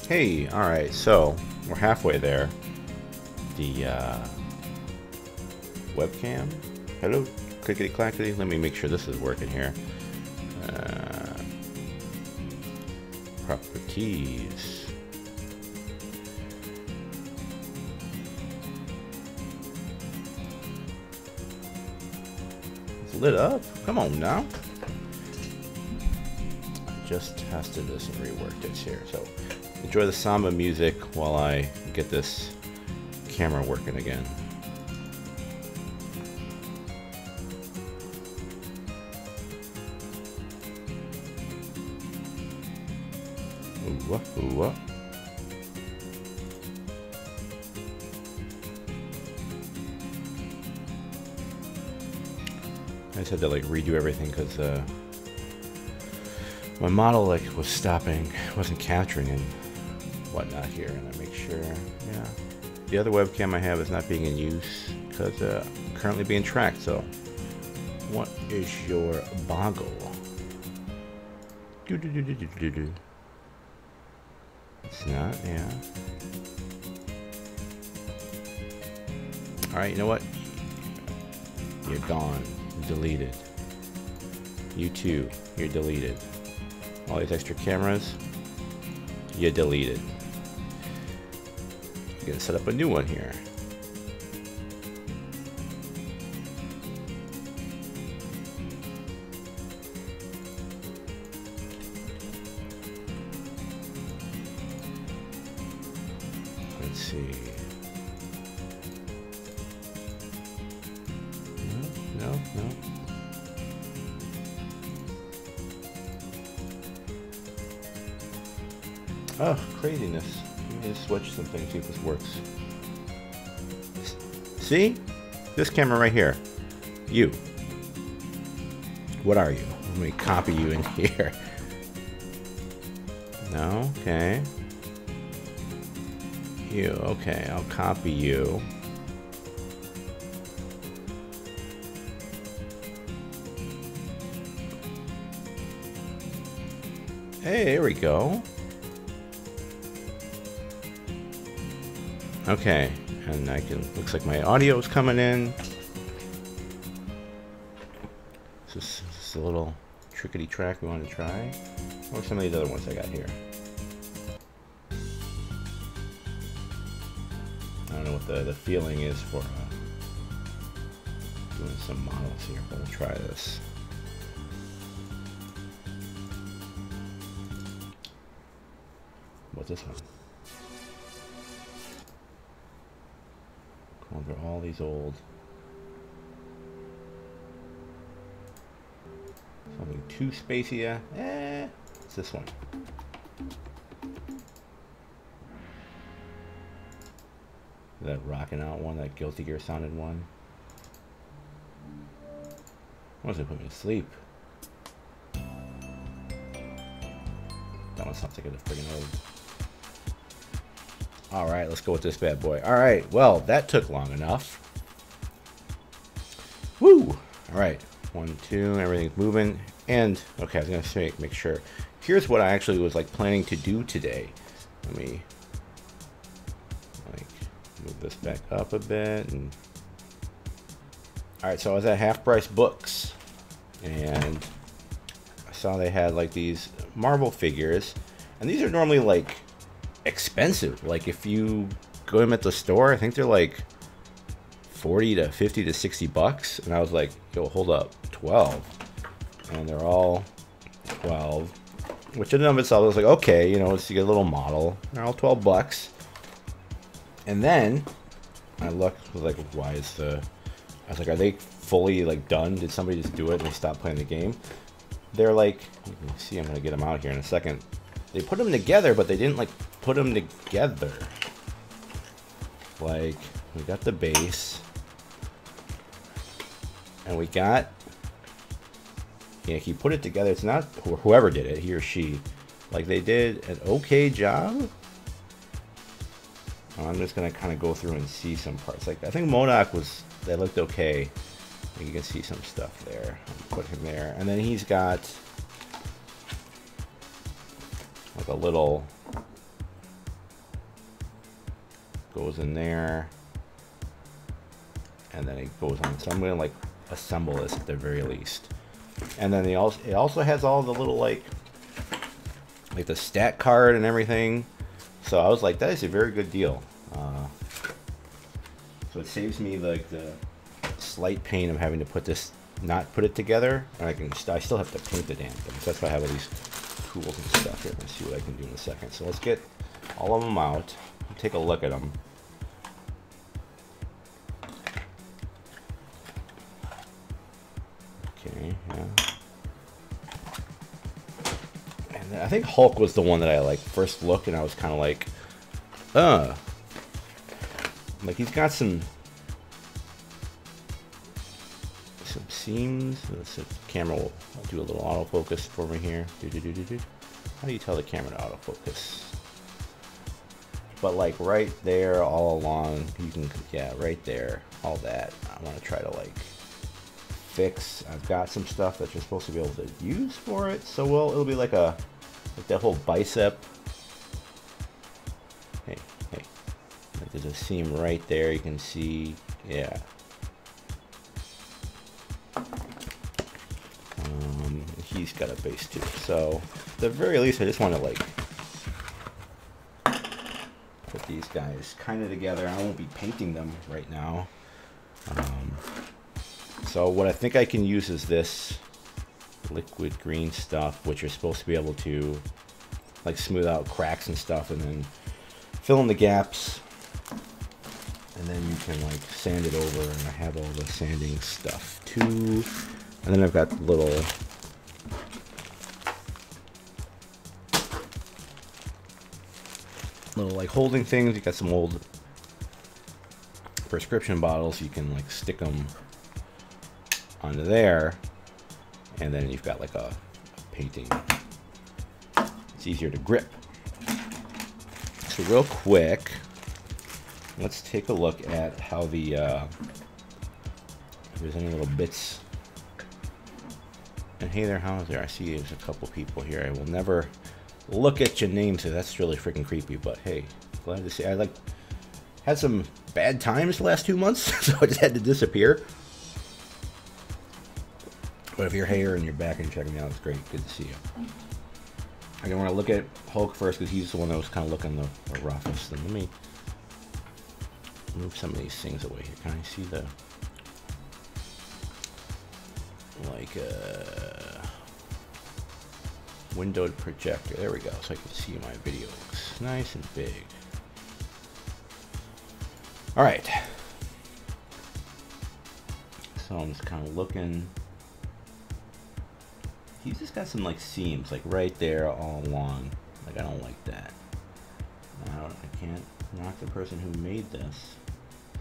Hey, alright, so we're halfway there. The webcam. Hello, clickety clackety. Let me make sure this is working here. Properties. It's lit up. Come on now. I just tested this and reworked it here. So enjoy the samba music while I get this camera working again. Ooh, ooh. I just had to like redo everything because my model like was stopping, wasn't capturing and whatnot here, and I make sure, yeah. The other webcam I have is not being in use because I'm currently being tracked. So, what is your boggle? It's not, yeah. All right, you know what? You're gone. Deleted. You too. You're deleted. All these extra cameras, you deleted. You're gonna set up a new one here. Let's see. No. Oh, craziness. Let me just switch some things, see if this works. See? This camera right here. You. What are you? Let me copy you in here. No? Okay. You. Okay, I'll copy you. Hey, there we go. Okay, and I can, looks like my audio is coming in. Is this a little trickety track we want to try? Or some of these other ones I got here? I don't know what the feeling is for doing some models here, but we'll try this. What's this one? Over all these old. Something too spacey. It's this one. That rocking out one, that Guilty Gear sounded one. Why does it put me to sleep? That one sounds like it's friggin' old. Alright, let's go with this bad boy. Alright, well, that took long enough. Woo! Alright, 1, 2, everything's moving. And, okay, I was going to say, make sure. Here's what I actually was, like, planning to do today. Let me, like, move this back up a bit. And alright, so I was at Half Price Books. And I saw they had, like, these Marvel figures. And these are normally, like, expensive. Like if you go them at the store, I think they're like 40 to 50 to 60 bucks, and I was like, yo, hold up, 12, and they're all 12, which in and of itself was like, okay, you know, it's, you get a little model, they're all 12 bucks. And then I looked, was like, why is the, I was like, are they fully like done? Did somebody just do it and they stopped playing the game? They're like, you can see, I'm gonna get them out here in a second. They put them together, but they didn't like put them together. Like, we got the base, and we got, yeah, he put it together. It's not whoever did it, he or she, like they did an okay job. I'm just gonna kind of go through and see some parts. Like I think MODOK was, they looked okay. You can see some stuff there. I'll put him there, and then he's got like a little goes in there, and then it goes on. So I'm gonna like assemble this at the very least. And then it also has all the little like the stat card and everything. So I was like, that is a very good deal. So it saves me like the slight pain of having to not put it together, and I still have to paint the damn thing. So that's why I have all these tools and stuff here. Let's see what I can do in a second. So let's get all of them out and take a look at them. Okay, yeah. And I think Hulk was the one that I like first looked, and I was kind of like, like he's got some seams. The camera will do a little autofocus for me here. How do you tell the camera to autofocus? But like right there, all along, you can, yeah, right there, all that. I want to try to like fix. I've got some stuff that you're supposed to be able to use for it. So it'll be like like that whole bicep. Hey, like there's a seam right there. You can see, yeah. He's got a base too. So at the very least, I just want to like put these guys kind of together. I won't be painting them right now. So what I think I can use is this liquid green stuff, which you're supposed to be able to like smooth out cracks and stuff, and then fill in the gaps, and then you can like sand it over. And I have all the sanding stuff too. And then I've got little like holding things. You got some old prescription bottles. You can like stick them onto there, and then you've got like a painting. It's easier to grip. So real quick, let's take a look at how the if there's any little bits. And hey there, how's there? I see there's a couple people here. I will never look at your name, so that's really freaking creepy. But hey, glad to see. I like had some bad times the last 2 months, so I just had to disappear. But if you're here and you're back and checking me out, it's great. Good to see you. I don't want to look at Hulk first because he's the one that was kind of looking the roughest. And let me move some of these things away here. Can I see the like windowed projector? There we go, so I can see my video looks nice and big. All right, so I'm just kind of looking. He's just got some like seams like right there all along. Like I don't like that. I can't knock the person who made this.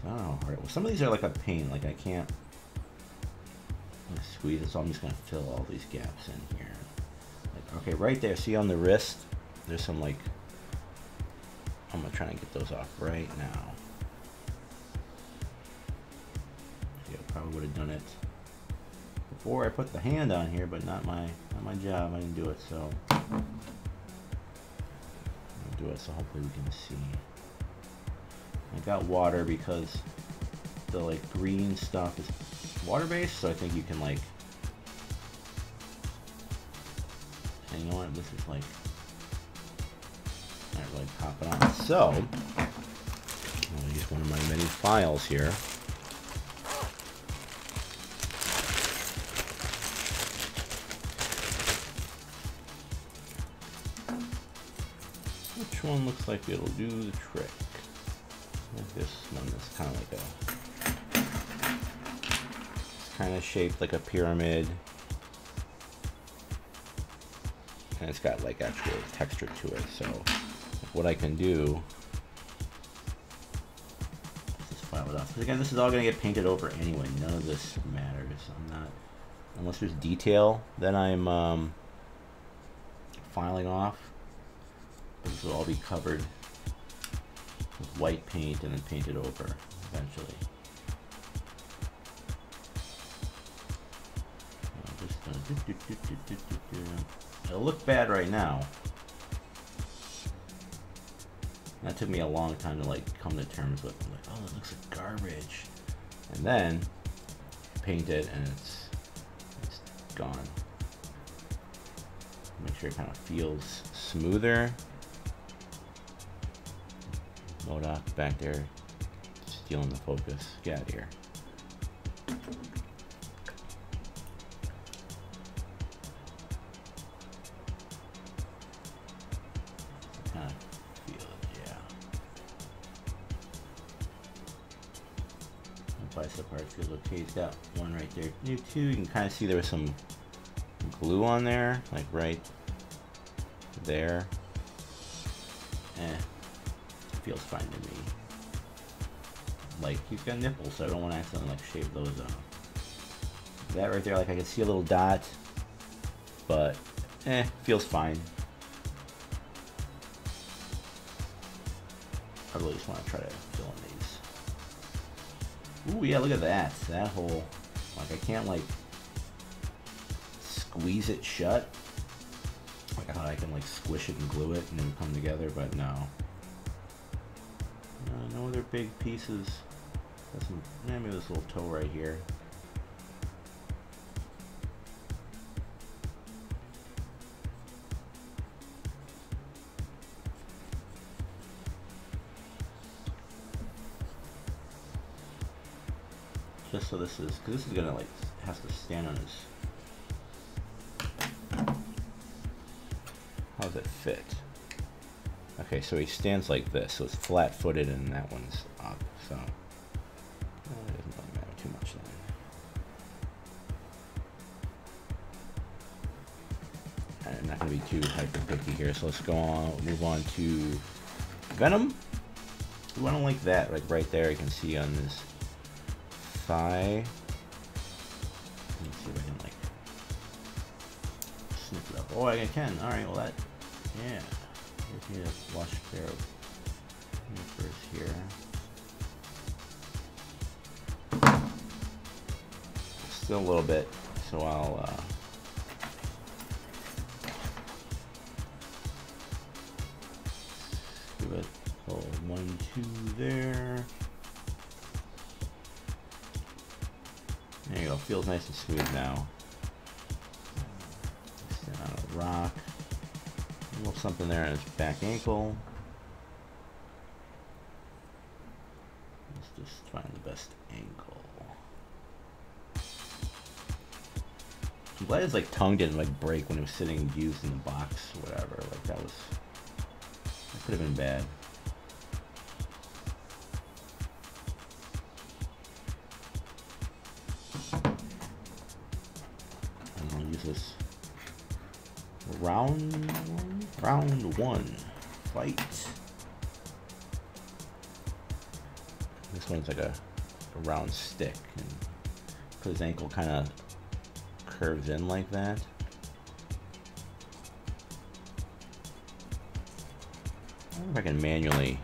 I don't know. All right, well, some of these are like a pain. Like I can't squeeze it, so I'm just gonna fill all these gaps in here. Like, okay, right there. See on the wrist, there's some like. I'm gonna try and get those off right now. Yeah, probably would have done it before I put the hand on here, but not my job. I didn't do it, so I'll do it. So hopefully we can see. I got water because the like green stuff is water based, so I think you can like. And you know what? This is like not really pop it on. So I'll use one of my many files here. Which one looks like it'll do the trick? Like this one that's kind of like it's kind of shaped like a pyramid, and it's got like actual texture to it. So what I can do is just file it off. Because again, this is all going to get painted over anyway. None of this matters. I'm not, unless there's detail that I'm filing off. This will all be covered with white paint and then painted over eventually. It'll look bad right now, That took me a long time to like come to terms with. I'm like, oh, it looks like garbage. And then paint it and it's gone. Make sure it kind of feels smoother. Modoc back there stealing the focus. Get out of here. Kind of feel it, yeah. The bicep part feels okay. It's got one right there. You too. You can kind of see there was some glue on there, like right there. Feels fine to me. Like, he's got nipples, so I don't want to accidentally like shave those off. That right there, like I can see a little dot, but feels fine. I really just want to try to fill in these. Ooh, yeah, look at that. That whole, like, I can't like squeeze it shut. Like I thought I can like squish it and glue it and then come together, but no. No other big pieces. Maybe this little toe right here. Just so this is, because this is gonna like has to stand on his. How does it fit? Okay, so he stands like this, so it's flat-footed, and that one's up. So it doesn't really matter too much then. I'm not gonna be too hyper picky here, so let's go on. Move on to Venom. Ooh, I don't like that. Like right there, you can see on this thigh. Let me see if I can like snip it up. Oh, I can. All right. Well, that. Yeah. Just need a wash pair of nippers here. Still a little bit, so I'll give it a 1, 2 there. There you go. Feels nice and smooth now. Stand on a rock. A little something there on his back ankle. Let's just find the best ankle. I'm glad his like tongue didn't like break when it was sitting used in the box or whatever. Like that could have been bad. I'm gonna use this round one fight. This one's like a round stick, and put his ankle kind of curves in like that. I wonder if I can manually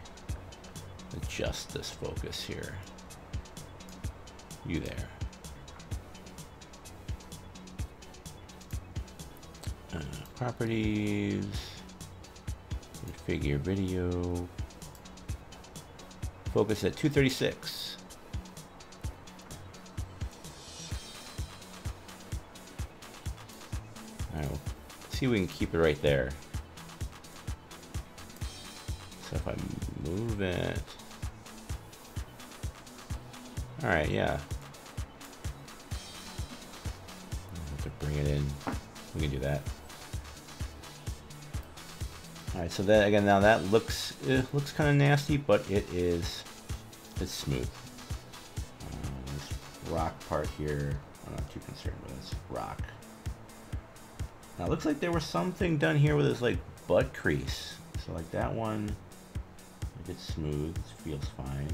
adjust this focus here. You there. Properties, configure video, focus at 236. All right, see if we can keep it right there. So if I move it, all right, yeah. I have to bring it in. We can do that. All right, so that again, now that looks kind of nasty, but it's smooth. This rock part here, I'm not too concerned with this rock. Now it looks like there was something done here with his like butt crease. So like that one, like it's smooth, it feels fine.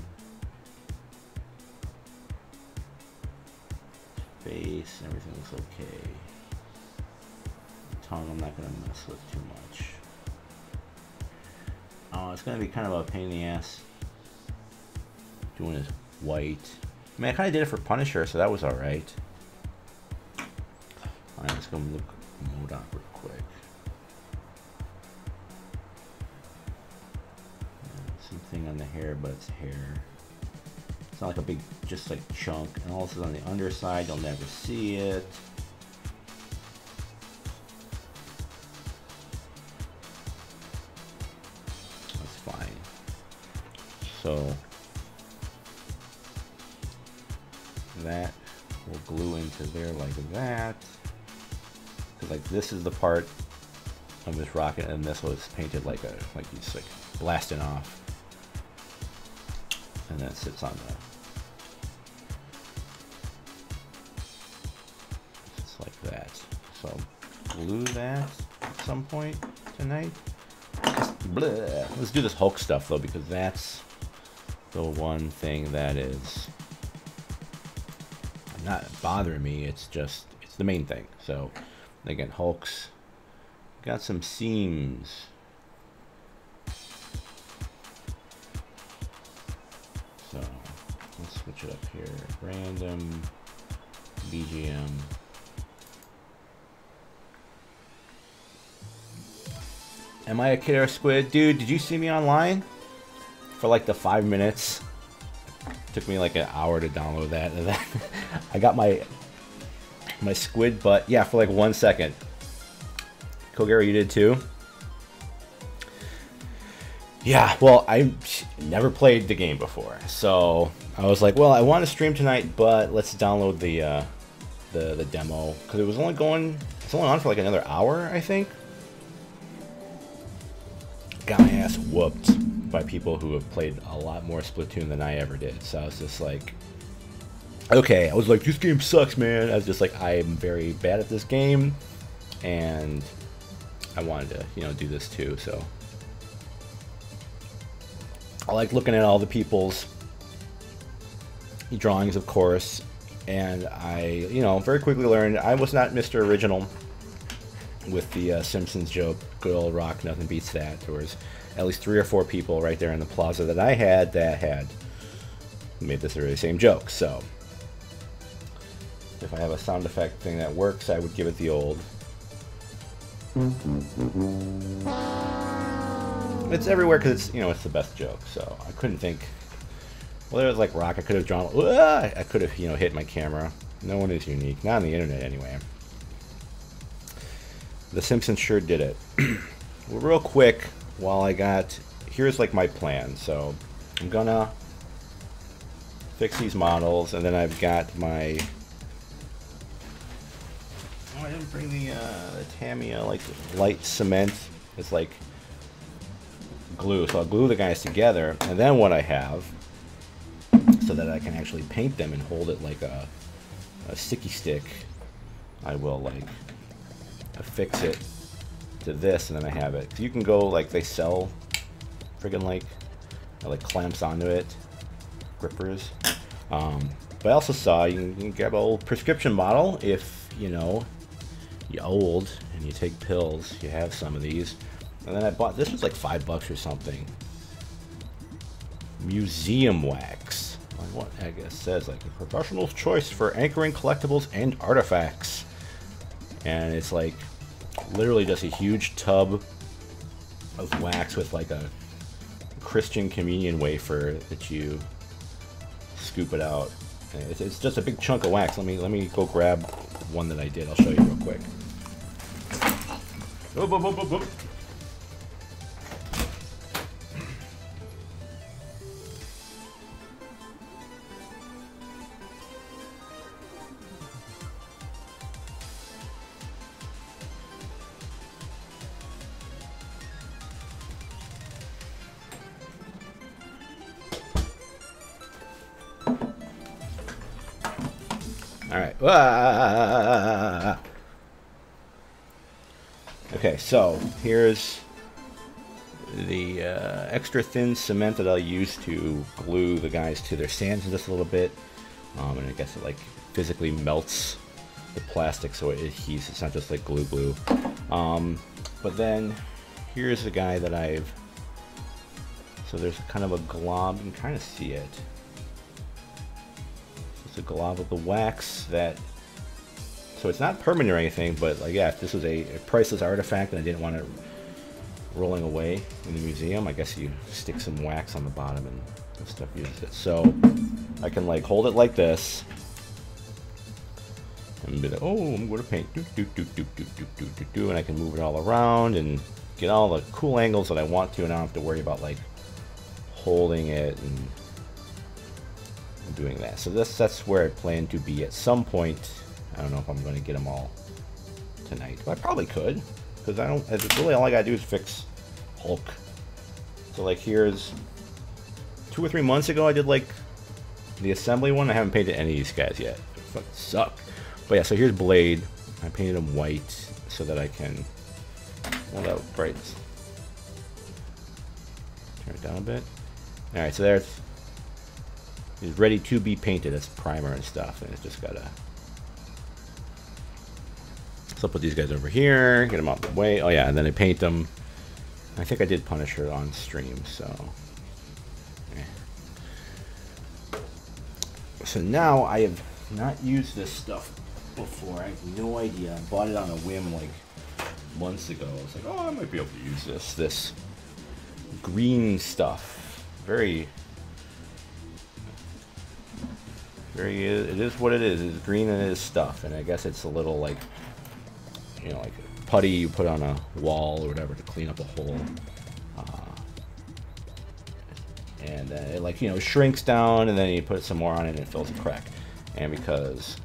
Face, everything looks okay. Tongue, I'm not gonna mess with too much. Oh, it's gonna be kind of a pain in the ass doing his white. I mean, I kind of did it for Punisher, so that was all right. All right, let's go look Modoc real quick. thing on the hair, but it's hair. It's not like a big, just like chunk. And also on the underside, you'll never see it. That's fine. So that will glue into there like that. Because like this is the part of this rocket, and this was painted like he's like blasting off, and then it sits on the. It's like that. So glue that at some point tonight. Let's do this Hulk stuff though, because that's the one thing that is not bothering me. It's the main thing. So again, Hulk's got some seams. So let's switch it up here. Random BGM. Am I a kid or a squid? Dude, did you see me online? For like the 5 minutes. Took me like an hour to download that. And then I got my squid butt. Yeah, for like 1 second. Kogara, you did too? Yeah, well, I never played the game before. So I was like, well, I want to stream tonight, but let's download the demo. Because it was only on for like another hour, I think. Got my ass whooped by people who have played a lot more Splatoon than I ever did. So I was just like, okay. I was like, this game sucks, man. I was just like, I am very bad at this game, and I wanted to, you know, do this too. So I like looking at all the people's drawings, of course, and I, you know, very quickly learned I was not Mr. Original with the Simpsons joke, good old rock, nothing beats that. There was at least 3 or 4 people right there in the plaza that I had that had made this the same joke. So if I have a sound effect thing that works, I would give it the old. It's everywhere because it's, you know, it's the best joke. So I couldn't think. Well, there was like rock. I could have drawn. I could have, you know, hit my camera. No one is unique, not on the internet anyway. The Simpsons sure did it. Well, real quick, while here's like my plan. So I'm gonna fix these models, and then I've got my. Oh, I didn't bring the Tamiya like light cement. It's like glue, so I'll glue the guys together, and then what I have, so that I can actually paint them and hold it like a sticky stick, I will like affix it to this, and then I have it. You can go, like, they sell friggin' like clamps onto it, grippers. But I also saw you can grab an old prescription bottle if, you know, you're old and you take pills. You have some of these. And then I bought, this was like $5 or something. Museum wax. Like what I guess says, like, a professional's choice for anchoring collectibles and artifacts. And it's like literally just a huge tub of wax with like a Christian communion wafer that you scoop it out. And it's just a big chunk of wax. Let me go grab one that I did. I'll show you real quick. Oop, oop, oop, oop, oop. Alright. Okay, so here's the extra thin cement that I'll use to glue the guys to their stands just a little bit. And I guess it like physically melts the plastic so it adheres. It's not just like glue. But then here's the guy that I've... So there's kind of a glob. You can kind of see it. It's a glob of the wax that, so it's not permanent or anything, but like, yeah, if this was a priceless artifact and I didn't want to rolling away in the museum. I guess you stick some wax on the bottom and stuff uses it. So I can like hold it like this and be like, oh, I'm going to paint, and I can move it all around and get all the cool angles that I want to, and I don't have to worry about like holding it and doing that. So that's where I plan to be at some point. I don't know if I'm going to get them all tonight, but I probably could, because I don't. Really, all I gotta do is fix Hulk. So like, here's 2 or 3 months ago, I did like the assembly one. I haven't painted any of these guys yet. They fucking suck. But yeah, so here's Blade. I painted him white so that I can. Well, that was bright. Turn it down a bit. All right, so there's. He's ready to be painted. That's primer and stuff, and it's just gotta. So I'll put these guys over here, get them out of the way. Oh yeah, and then I paint them. I think I did Punisher on stream, so. Yeah. So now I have not used this stuff before. I have no idea. I bought it on a whim like months ago. I was like, oh, I might be able to use this. This green stuff. Very, it is what it is. It's green and it is stuff. And I guess it's a little like, you know, like putty you put on a wall or whatever to clean up a hole. And it, like, you know, shrinks down, and then you put some more on it and it fills a crack. And because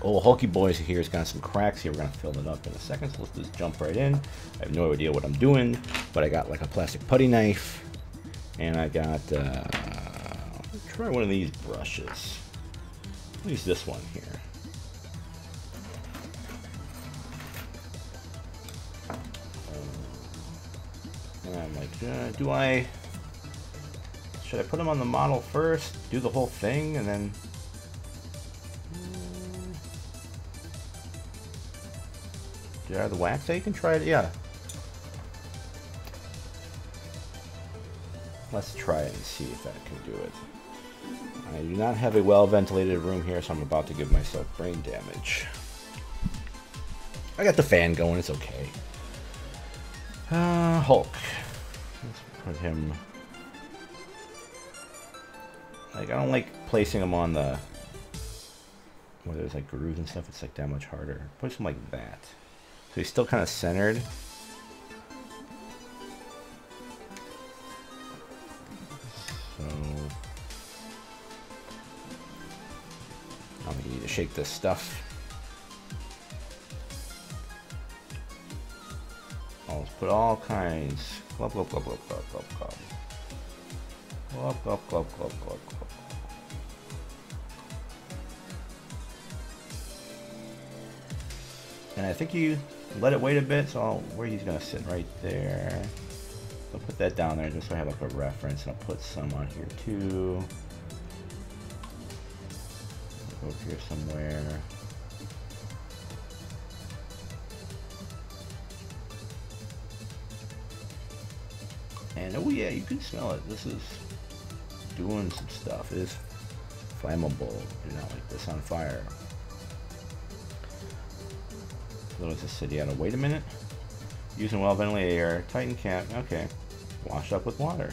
old Hulky Boys here's got some cracks here, we're going to fill it up in a second. So let's just jump right in. I have no idea what I'm doing, but I got like a plastic putty knife, and I got, I'll try one of these brushes. I'll use this one here. And I'm like, should I put them on the model first, do the whole thing, and then... Do I have the wax that you can try it? Yeah. Let's try it and see if that can do it. I do not have a well-ventilated room here, so I'm about to give myself brain damage. I got the fan going, it's okay. Hulk. Let's put him... Like, I don't like placing him on the... where there's like grooves and stuff, it's like that much harder. Put him like that. So he's still kind of centered. So... I'm gonna need to shake this stuff. I'll put all kinds. Glub, glub, glub, glub, glub, glub, glub. Glub, glub, glub, glub, glub, glub. And I think you let it wait a bit, so where he's gonna sit right there. So I'll put that down there just so I have like a reference, and I'll put some on here too. Go over here somewhere. And oh yeah, you can smell it. This is doing some stuff. It is flammable. Do not like this on fire. So let's just sit down. Wait a minute. Using well ventilated air. Tighten cap. Okay. Wash up with water.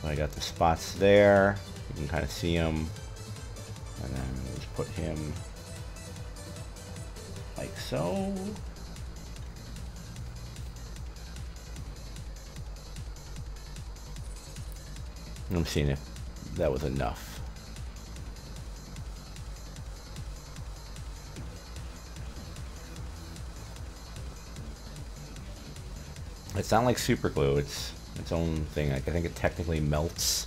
So I got the spots there. You can kind of see them. And then we'll just put him like so. I'm seeing if that was enough. It's not like super glue, it's its own thing. Like, I think it technically melts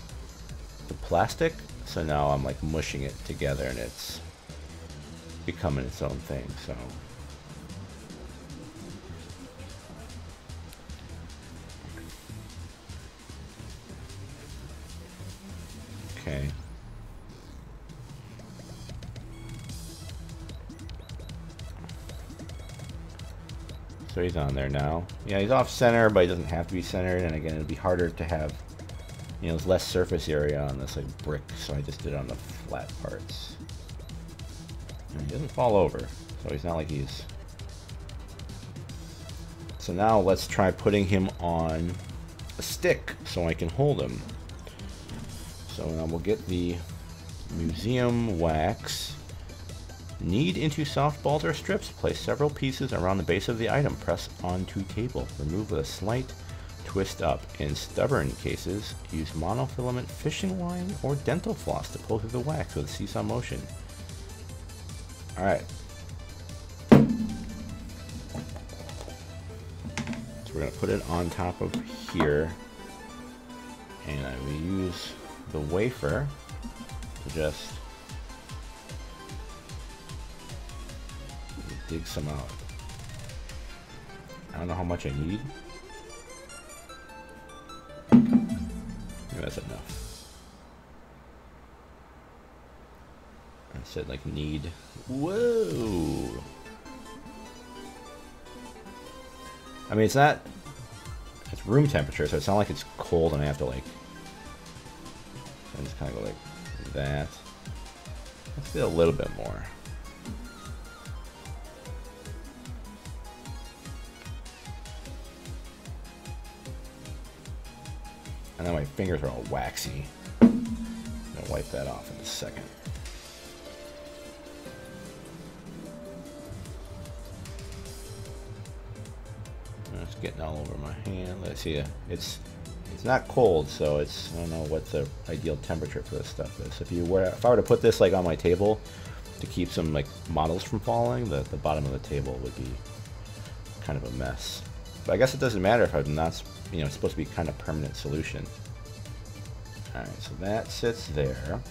the plastic, so now I'm like mushing it together and it's becoming its own thing. So okay. So he's on there now. Yeah, he's off center, but he doesn't have to be centered. And again, it'd be harder to have, you know, there's less surface area on this like brick, so I just did it on the flat parts. And he doesn't fall over, so he's not like he's So now let's try putting him on a stick so I can hold him. So now we'll get the museum wax. Knead into soft balls or strips. Place several pieces around the base of the item. Press onto table. Remove with a slight twist up. In stubborn cases, use monofilament fishing line or dental floss to pull through the wax with a seesaw motion. Alright. So we're going to put it on top of here. And I will use the wafer to just dig some out. I don't know how much I need. Maybe that's enough. I said like need. Whoa! I mean, it's not. It's room temperature, so it's not like it's cold and I have to like. I just kind of go like that. Let's get a little bit more. And then my fingers are all waxy. I'm gonna wipe that off in a second. It's getting all over my hand. Let's see. It's not cold, so it's, I don't know what the ideal temperature for this stuff is. If I were to put this like on my table to keep some like models from falling, the bottom of the table would be kind of a mess. But I guess it doesn't matter if I'm not, you know, it's supposed to be kind of permanent solution. Alright, so that sits there.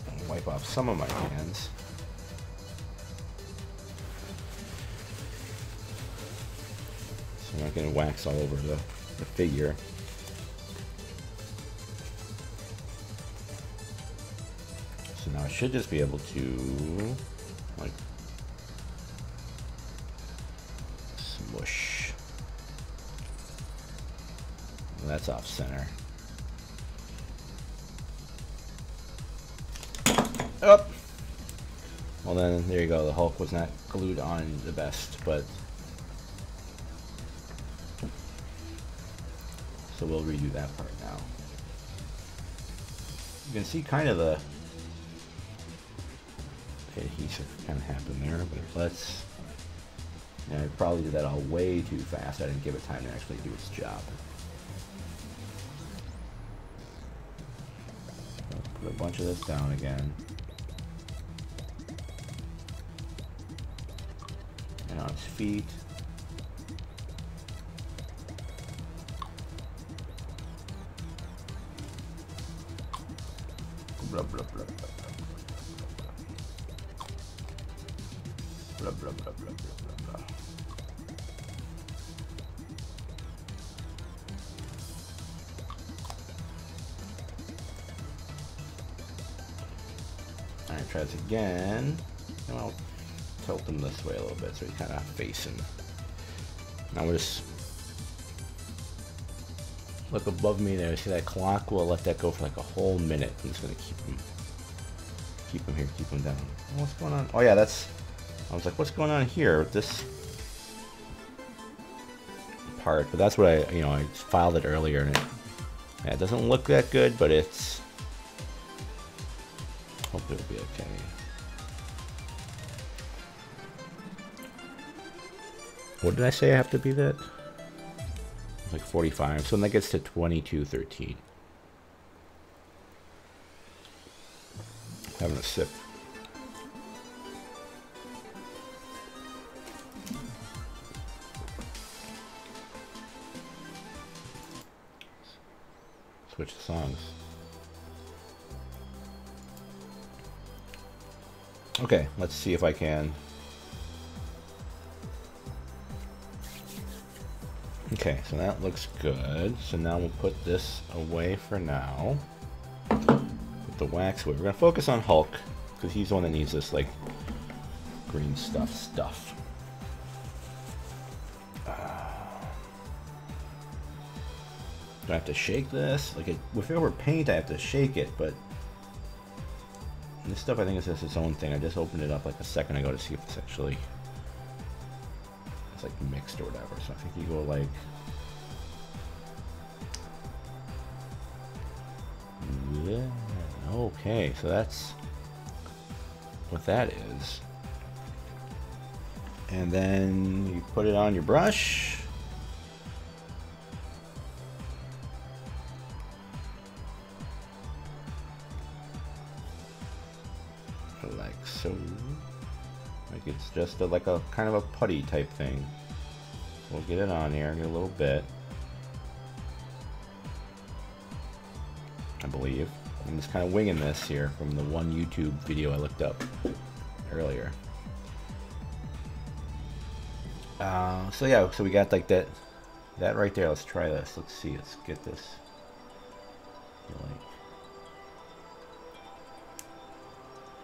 I'll wipe off some of my hands. So I'm not going to wax all over the figure. So now I should just be able to, like, smush. That's off center. Up. Well then, there you go. The Hulk was not glued on the best, but so we'll redo that part now. You can see kind of the adhesive kind of happened there, but let's. I probably did that all way too fast. I didn't give it time to actually do its job. Put a bunch of this down again. And on its feet. Blah, blah, blah, blah, blah, blah, blah, blah, blah, blah, blah. Alright, try this again. And I'll tilt them this way a little bit so you kind of face him. Now we'll just look above me there. See that clock? We'll let that go for like a whole minute. I'm just gonna keep him here, keep him down. What's going on? Oh yeah, that's. I was like, what's going on here with this part? But that's what I filed it earlier, and it doesn't look that good, but it's. Hopefully it'll be okay. What did I say I have to be that? Like 45. So then that gets to 2213. Having a sip. Switch the songs. Okay, let's see if I can. Okay, so that looks good. So now we'll put this away for now. Put the wax away. We're gonna focus on Hulk because he's the one that needs this like green stuff. Do I have to shake this? Like, if it were paint, I have to shake it, but this stuff I think is just its own thing. I just opened it up like a second ago to see if it's actually it's like mixed or whatever. So I think you go like, yeah, okay, so that's what that is. And then you put it on your brush. Like so. Like it's just like a kind of a putty type thing. We'll get it on here, get a little bit. I believe. I'm just kind of winging this here from the one YouTube video I looked up earlier. So yeah, so we got like that right there. Let's try this. Let's see. Let's get this. Like,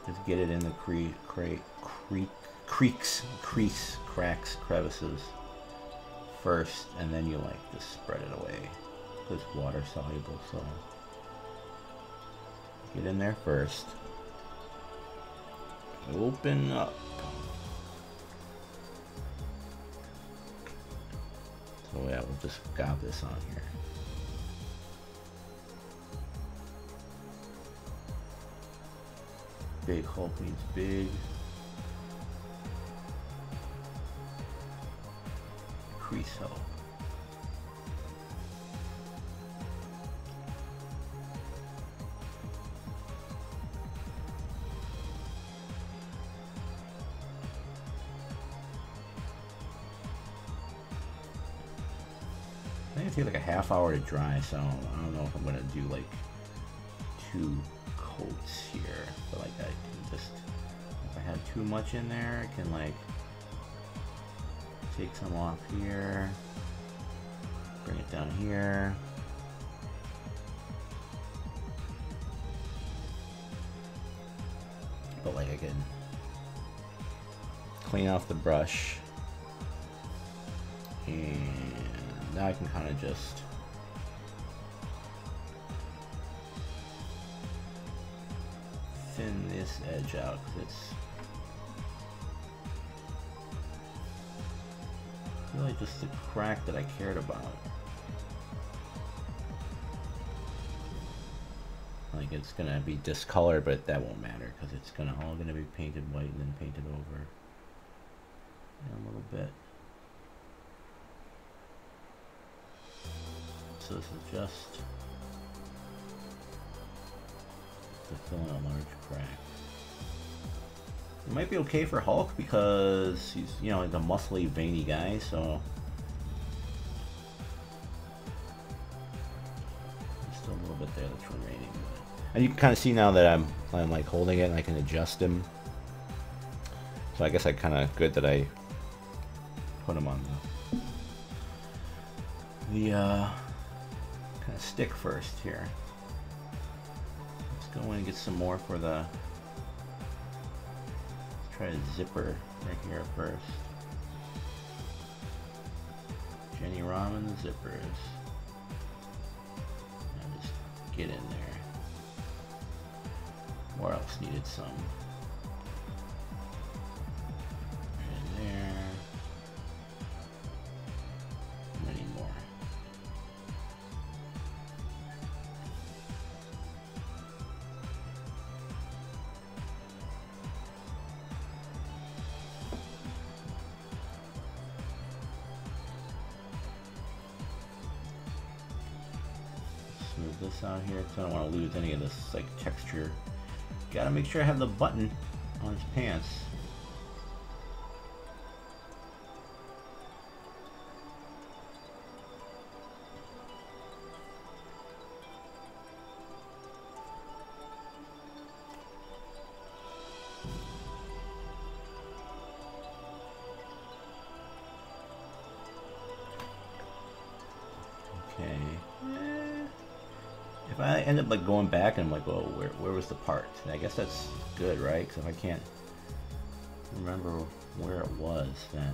just get it in the cracks, crevices first, and then you like just spread it away. It's water soluble, so get in there first. Open up. So yeah, we'll just gob this on here. Big Hulk means big. Crease Hulk. I think it takes like a half hour to dry, so I don't know if I'm gonna do like 2 coats here, but like I can just, if I had too much in there, I can like take some off here, bring it down here. But like I can clean off the brush, and now I can kind of just thin this edge out, because it's really just the crack that I cared about. Like it's gonna be discolored, but that won't matter because it's all gonna be painted white and then painted over in a little bit. So this is just to fill in a large crack. It might be okay for Hulk because he's, you know, like a muscly, veiny guy, so there's still a little bit there that's remaining. And you can kind of see now that I'm like holding it and I can adjust him. So I guess I kind of good that I put him on the kind of stick first here. Let's go in and get some more for the. Let's try a zipper right here first. Jenny Ramen zippers. And just get in there. Where else needed some? Right in there. Many more. Smooth this out here because I don't want to lose any of this like texture. Gotta make sure I have the button on his pants. Okay. If I end up like going back and I'm like, well, where was the part? And I guess that's good, right? Because if I can't remember where it was, then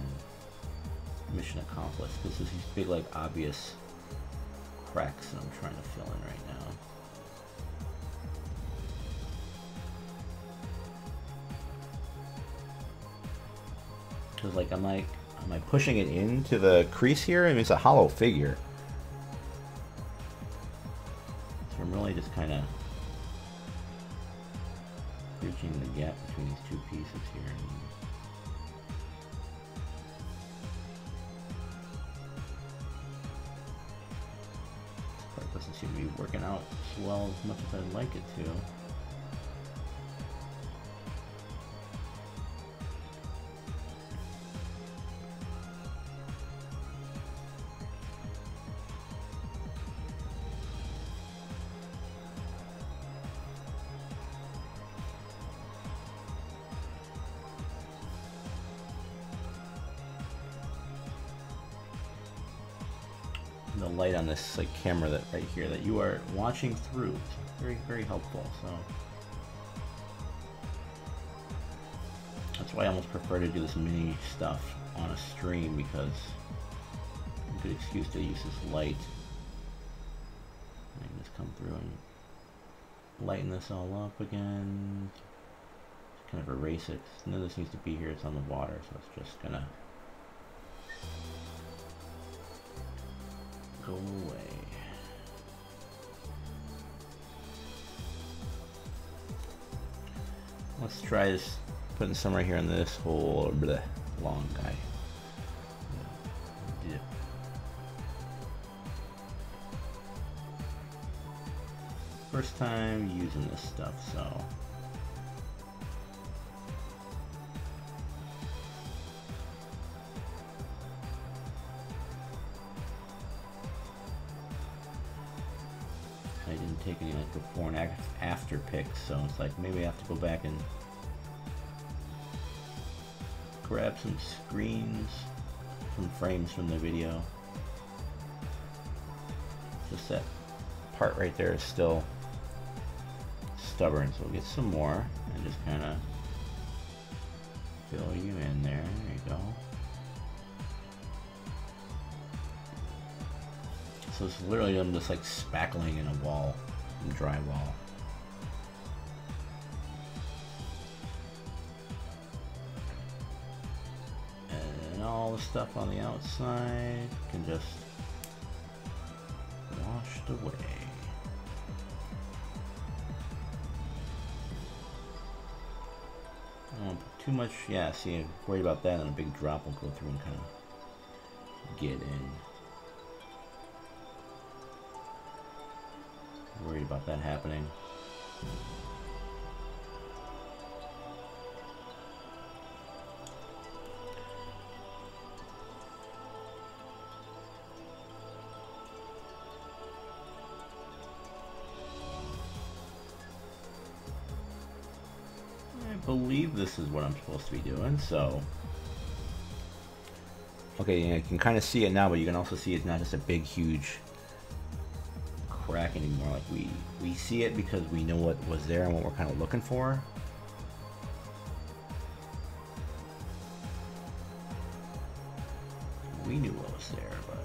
mission accomplished. Because there's these big, like, obvious cracks that I'm trying to fill in right now. Because, like, I'm like, Am I pushing it into the crease here? I mean, it's a hollow figure. So I'm really just kind of bridging the gap between these two pieces here. This part doesn't seem to be working out as well as much as I'd like it to. The light on this like camera that right here that you are watching through, it's very, very helpful. So that's why I almost prefer to do this mini stuff on a stream, because it's a good excuse to use this light. I can just come through and lighten this all up again. Just kind of erase it. None of this needs to be here. It's on the water, so it's just gonna go away. Let's try this, putting some right here on this whole long guy. Dip. First time using this stuff, so I didn't take any like before and after pics, so it's like maybe I have to go back and grab some screens, some frames from the video. Just that part right there is still stubborn, so we'll get some more and just kind of fill you in there. There you go. So it's literally them just like spackling in a wall, in drywall. And all the stuff on the outside can just washed away. I don't put too much, yeah, see, I'm worried about that, and a big drop will go through and kind of get in. Worried about that happening. I believe this is what I'm supposed to be doing, so okay, yeah, you can kind of see it now, but you can also see it's not just a big huge crack anymore. Like we see it because we know what was there and what we're kind of looking for. We knew what was there, but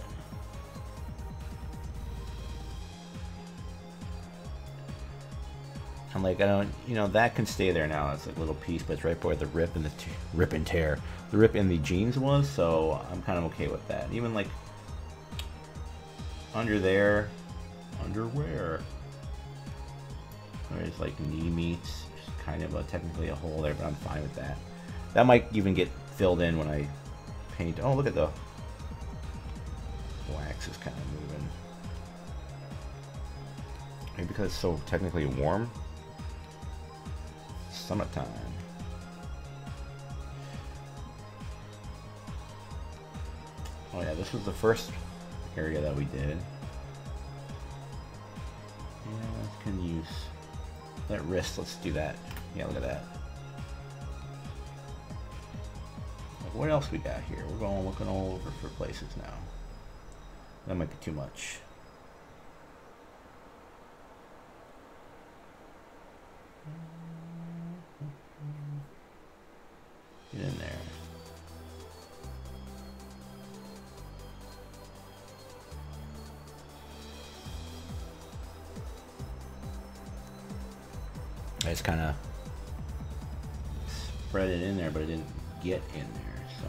I'm like, I don't, you know, that can stay there now. It's like a little piece, but it's right where the rip and the rip and tear, the rip in the jeans was. So I'm kind of okay with that. Even like under there. Underwear. There's like knee meets, there's kind of technically a hole there, but I'm fine with that. That might even get filled in when I paint. Oh, look at the wax is kind of moving. Maybe because it's so technically warm. Summertime. Oh yeah, this was the first area that we did. Yeah, can use that wrist. Let's do that. Yeah, look at that. What else we got here? We're going looking all over for places now. That might be too much. Get in there. I just kind of spread it in there, but it didn't get in there, so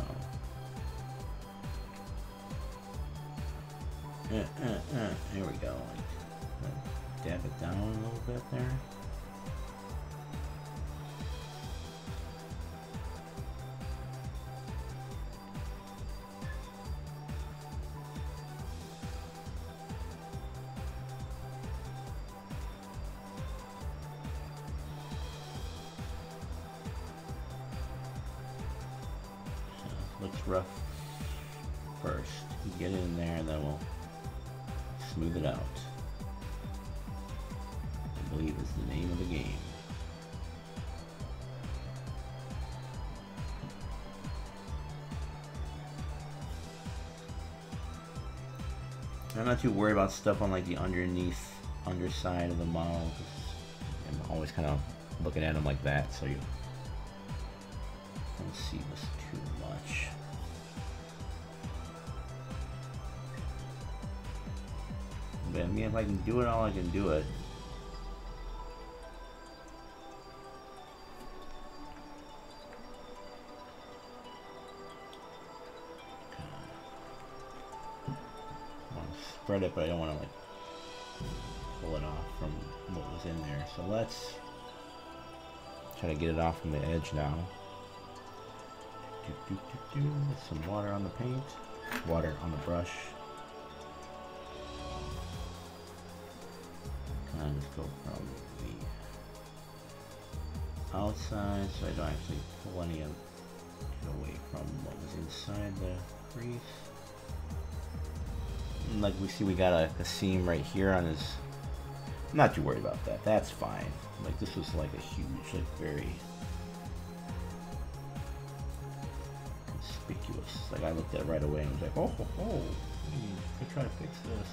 Here we go. Like, dab it down a little bit there. Looks rough first. Get it in there and then we'll smooth it out. I believe is the name of the game. I'm not too worried about stuff on like the underside of the model, because I'm always kind of looking at them like that, so you don't see this too much. But I mean, if I can do it all, I can do it. I want to spread it, but I don't want to like pull it off from what was in there. So let's try to get it off from the edge now. With some water on the paint, water on the brush. Kind of just go from the outside so I don't actually pull any of it away from what was inside the crease. And like we see, we got a seam right here on his. I'm not too worried about that. That's fine. Like this was like a huge, like very conspicuous. Like I looked at it right away and was like, oh, I could try to fix this.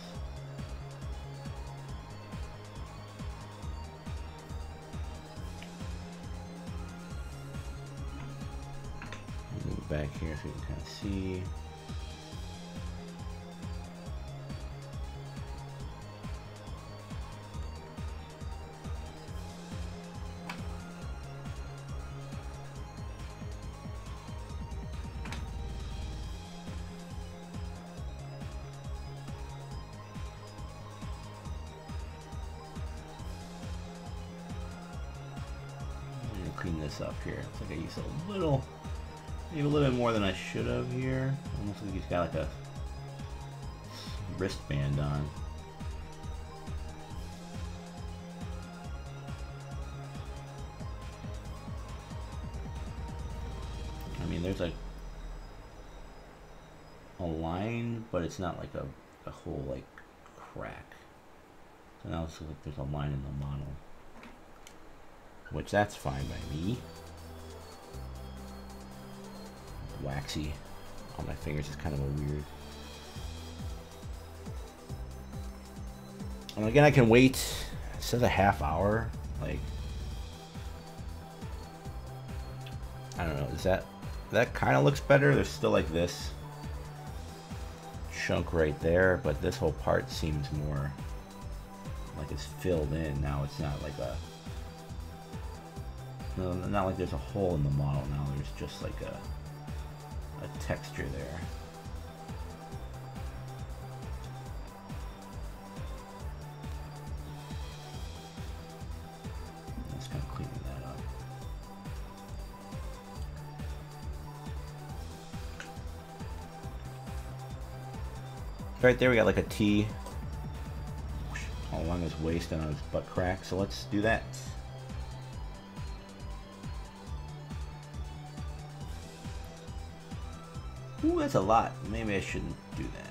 Move back here so you can kind of see. Clean this up here. It's like I used a little, maybe a little bit more than I should have here. Almost like he's got like a wristband on. I mean, there's like a line, but it's not like a whole like crack. So now it's like there's a line in the model. Which that's fine by me. Waxy on my fingers is kind of a weird. And again, I can wait. It says a half hour. Like, I don't know. Is that kind of looks better? There's still like this chunk right there, but this whole part seems more like it's filled in. Now it's not like a. No, not like there's a hole in the model now, there's just like a texture there. Just kind of cleaning that up. Right there we got like a T all along his waist and on his butt crack, so let's do that. Ooh, that's a lot. Maybe I shouldn't do that.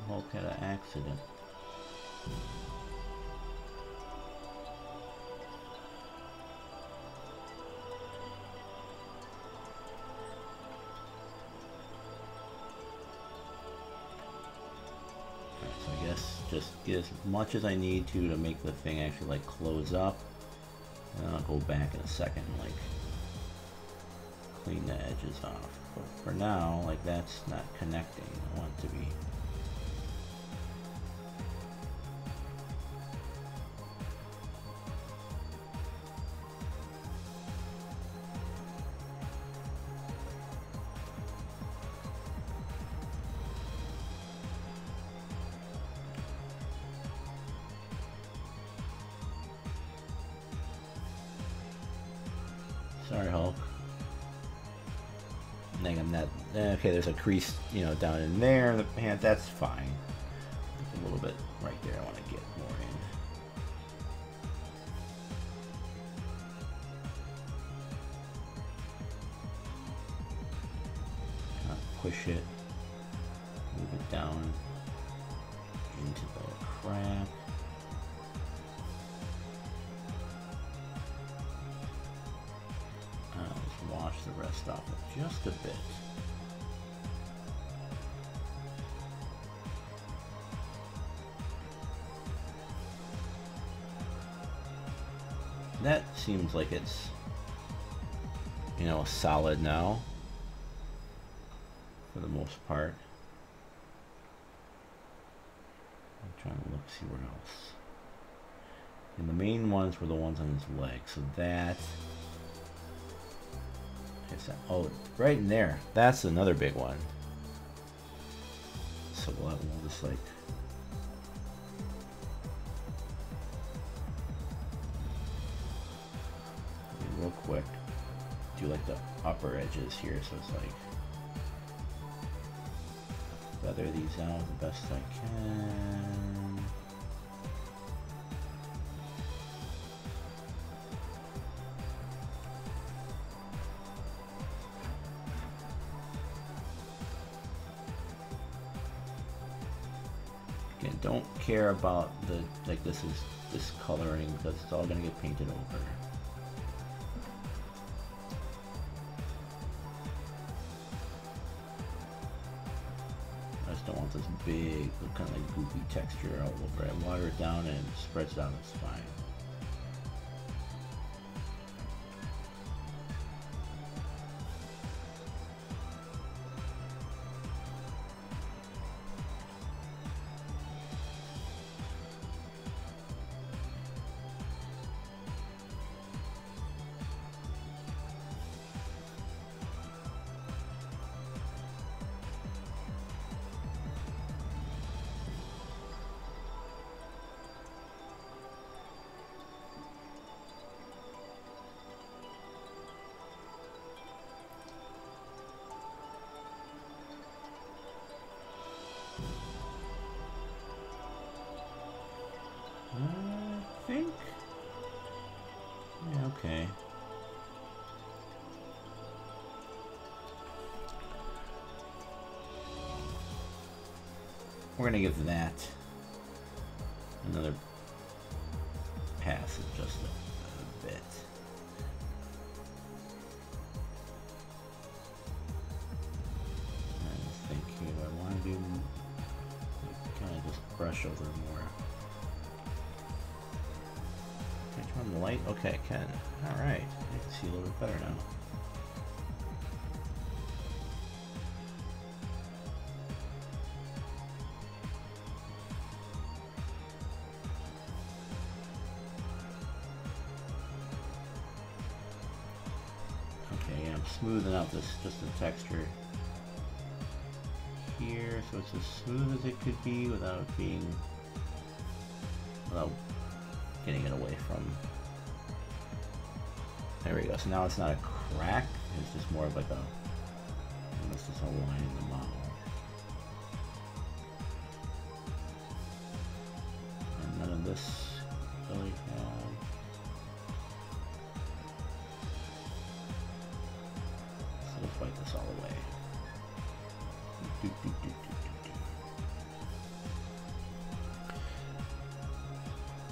Hulk had an accident. So I guess just get as much as I need to make the thing actually like close up. And then I'll go back in a second and like clean the edges off. But for now, like that's not connecting. I want it to be. Sorry, Hulk. I'm not. Okay, there's a crease, you know, down in there. The pant, that's fine. A little bit right there. I want to get more in. Kind of push it, move it down into the crack. Wash the rest off with just a bit. That seems like it's, you know, solid now for the most part. I'm trying to look, see where else. And the main ones were the ones on his leg, so that. Oh, right in there. That's another big one. So we'll just like real quick do like the upper edges here, so it's like feather these out the best I can. Again, don't care about the like this coloring because it's all gonna get painted over. I just don't want this big, kind of like goopy texture all over it. Water it down and it spreads out, it's fine. I think. Yeah, okay. We're gonna give that another pass of just a bit. I was thinking if I want to do kind of just brush over more. Can I turn on the light? Okay, I can. Alright, I can see a little bit better now. Okay, yeah, I'm smoothing out this, just the texture here, so it's as smooth as it could be without being, without getting it away from. There we go. So now it's not a crack, it's just more of like a, almost just a line in the model. And none of this really had. So we'll fight this all away.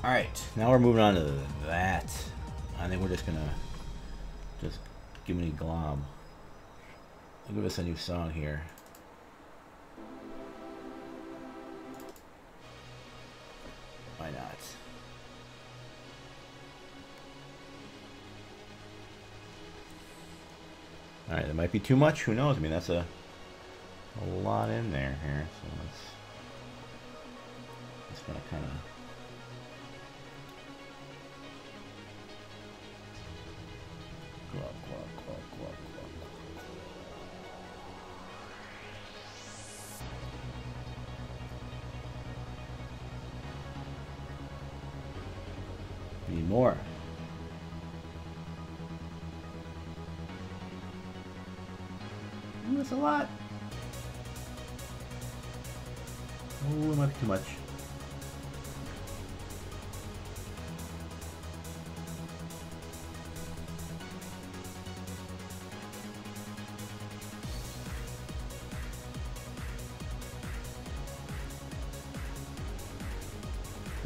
Alright, now we're moving on to that. I think we're just gonna just give me glob. I'll give us a new song here. Why not? Alright, that might be too much. Who knows? I mean, that's a lot in there here. So let's just gonna kind of glug, glug, glug, glug, glug. Need more. Ooh, that's a lot. Ooh, it might be too much.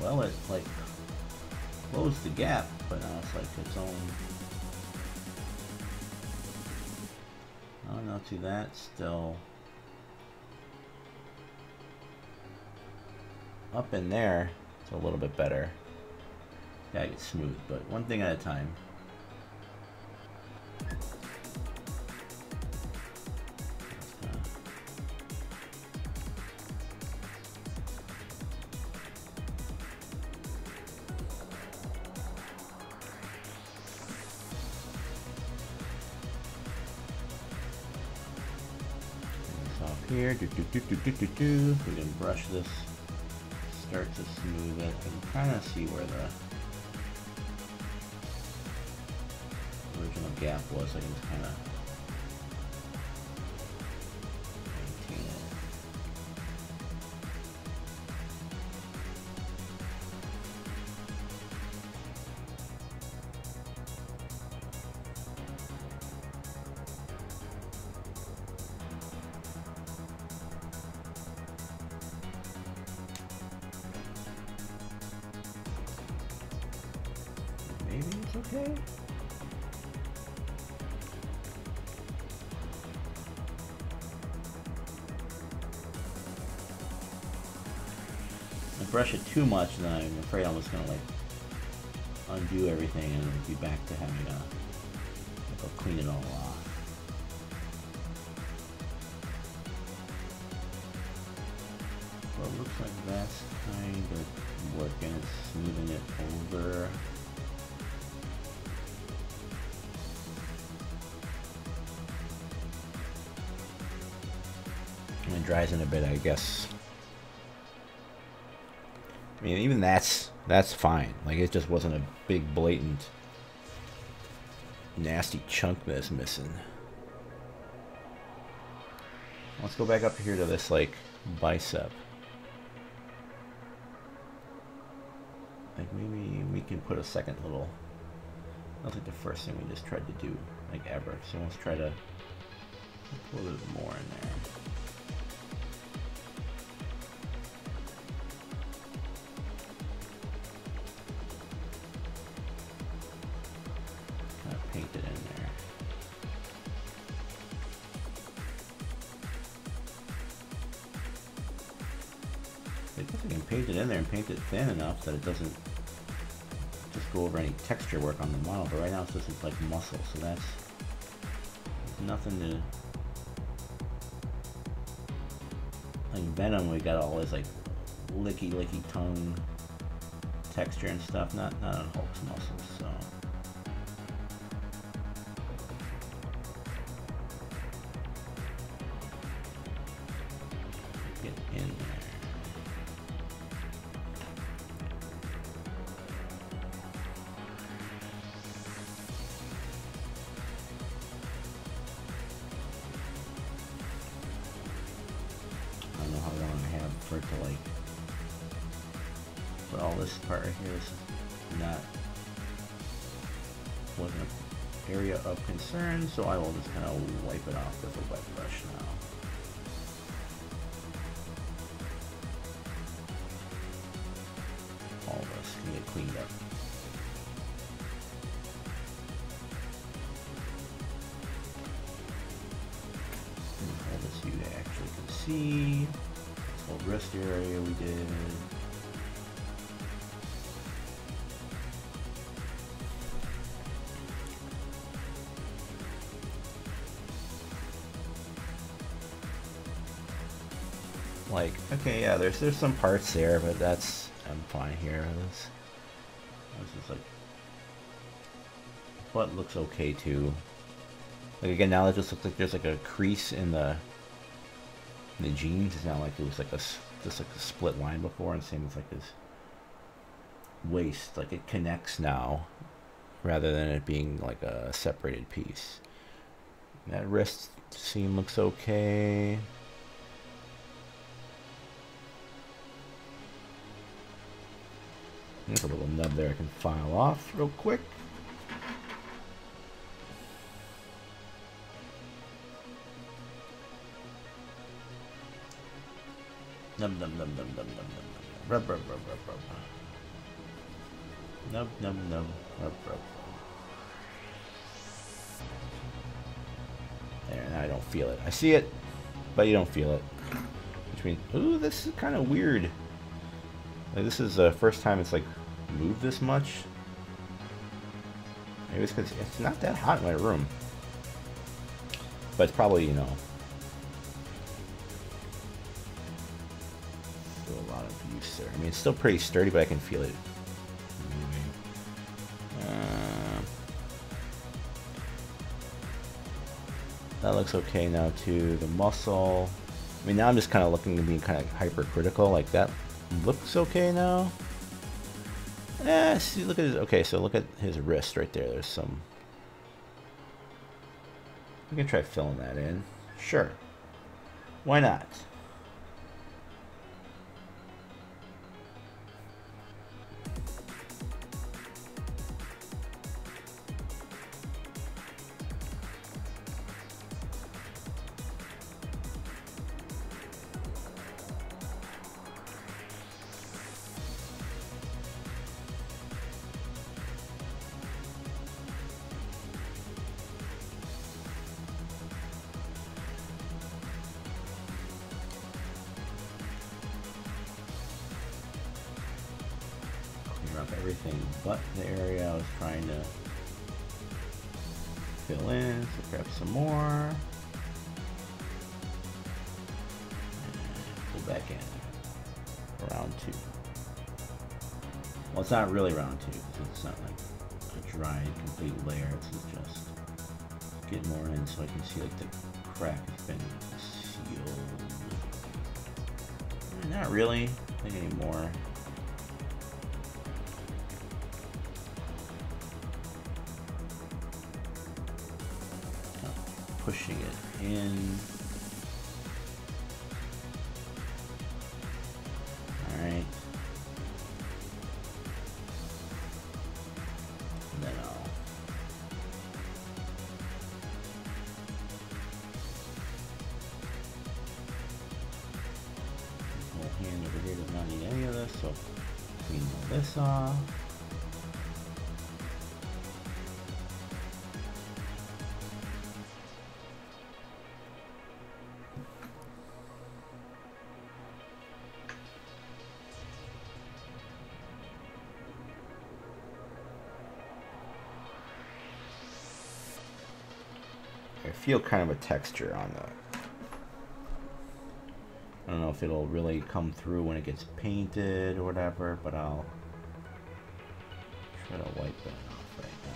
Well, it like closed the gap, but now it's like its own. Oh no, see that still up in there. It's a little bit better. Gotta get smooth, but one thing at a time. Here, we can brush this, start to smooth it, and kind of see where the original gap was. I can just kind of maintain it. Maybe it's okay. I brush it too much, and I'm afraid I'm just gonna like undo everything and be back to having to go clean it all off. Well, it looks like that's kind of working. It's smoothing it over. When it dries in a bit, I guess. I mean, even that's fine. Like, it just wasn't a big, blatant, nasty chunk that's missing. Let's go back up here to this, like, bicep. Like, maybe we can put a second little... That's like the first thing we just tried to do, like, ever. So let's try to put a little bit more in there. Paint it in there. I guess I can paint it in there and paint it thin enough that it doesn't just go over any texture work on the model, but right now it's just like muscle, so that's nothing to... Like Venom, we got all this like licky tongue texture and stuff, not on Hulk's muscles, so... In there. I don't know how long I have for it to like put all this part right here. This is wasn't an area of concern, so I will just kind of wipe it off with a wet brush now. All of us can get cleaned up. And all this you actually can see. This whole wrist area we did. Like, okay, yeah, there's some parts there, but I'm fine here. This is like, butt looks okay too. Like again, now it just looks like there's like a crease in the jeans. It's not like it was like just like a split line before, and same with like his waist. Like it connects now, rather than it being like a separated piece. That wrist seam looks okay. There's a little nub there I can file off real quick. Nub nub nub nub nub nub nub rub rub rub rub rub. Nub nub nub rub rub. There, now I don't feel it. I see it, but you don't feel it. Which means, ooh, this is kind of weird. Like, this is the first time it's like moved this much. Maybe it's because it's not that hot in my room, but it's probably, you know, still a lot of use there. I mean, it's still pretty sturdy, but I can feel it moving. That looks okay now too. The muscle. I mean, now I'm just kind of looking at being kind of hypercritical. Like that looks okay now. See, look at his. Okay, so look at his wrist right there. There's some. We can try filling that in. Sure. Why not? Up everything but the area I was trying to fill in. So grab some more. And pull back in. Round 2. Well, it's not really round 2 because it's not like a dry, complete layer. It's just get more in so I can see like the crack has been sealed. Not really. I think anymore. Pushing it in. Alright. And then I'll this whole hand over here does not need any of this, so clean all this off. I feel kind of a texture on the. I don't know if it'll really come through when it gets painted or whatever, but I'll try to wipe that off right now.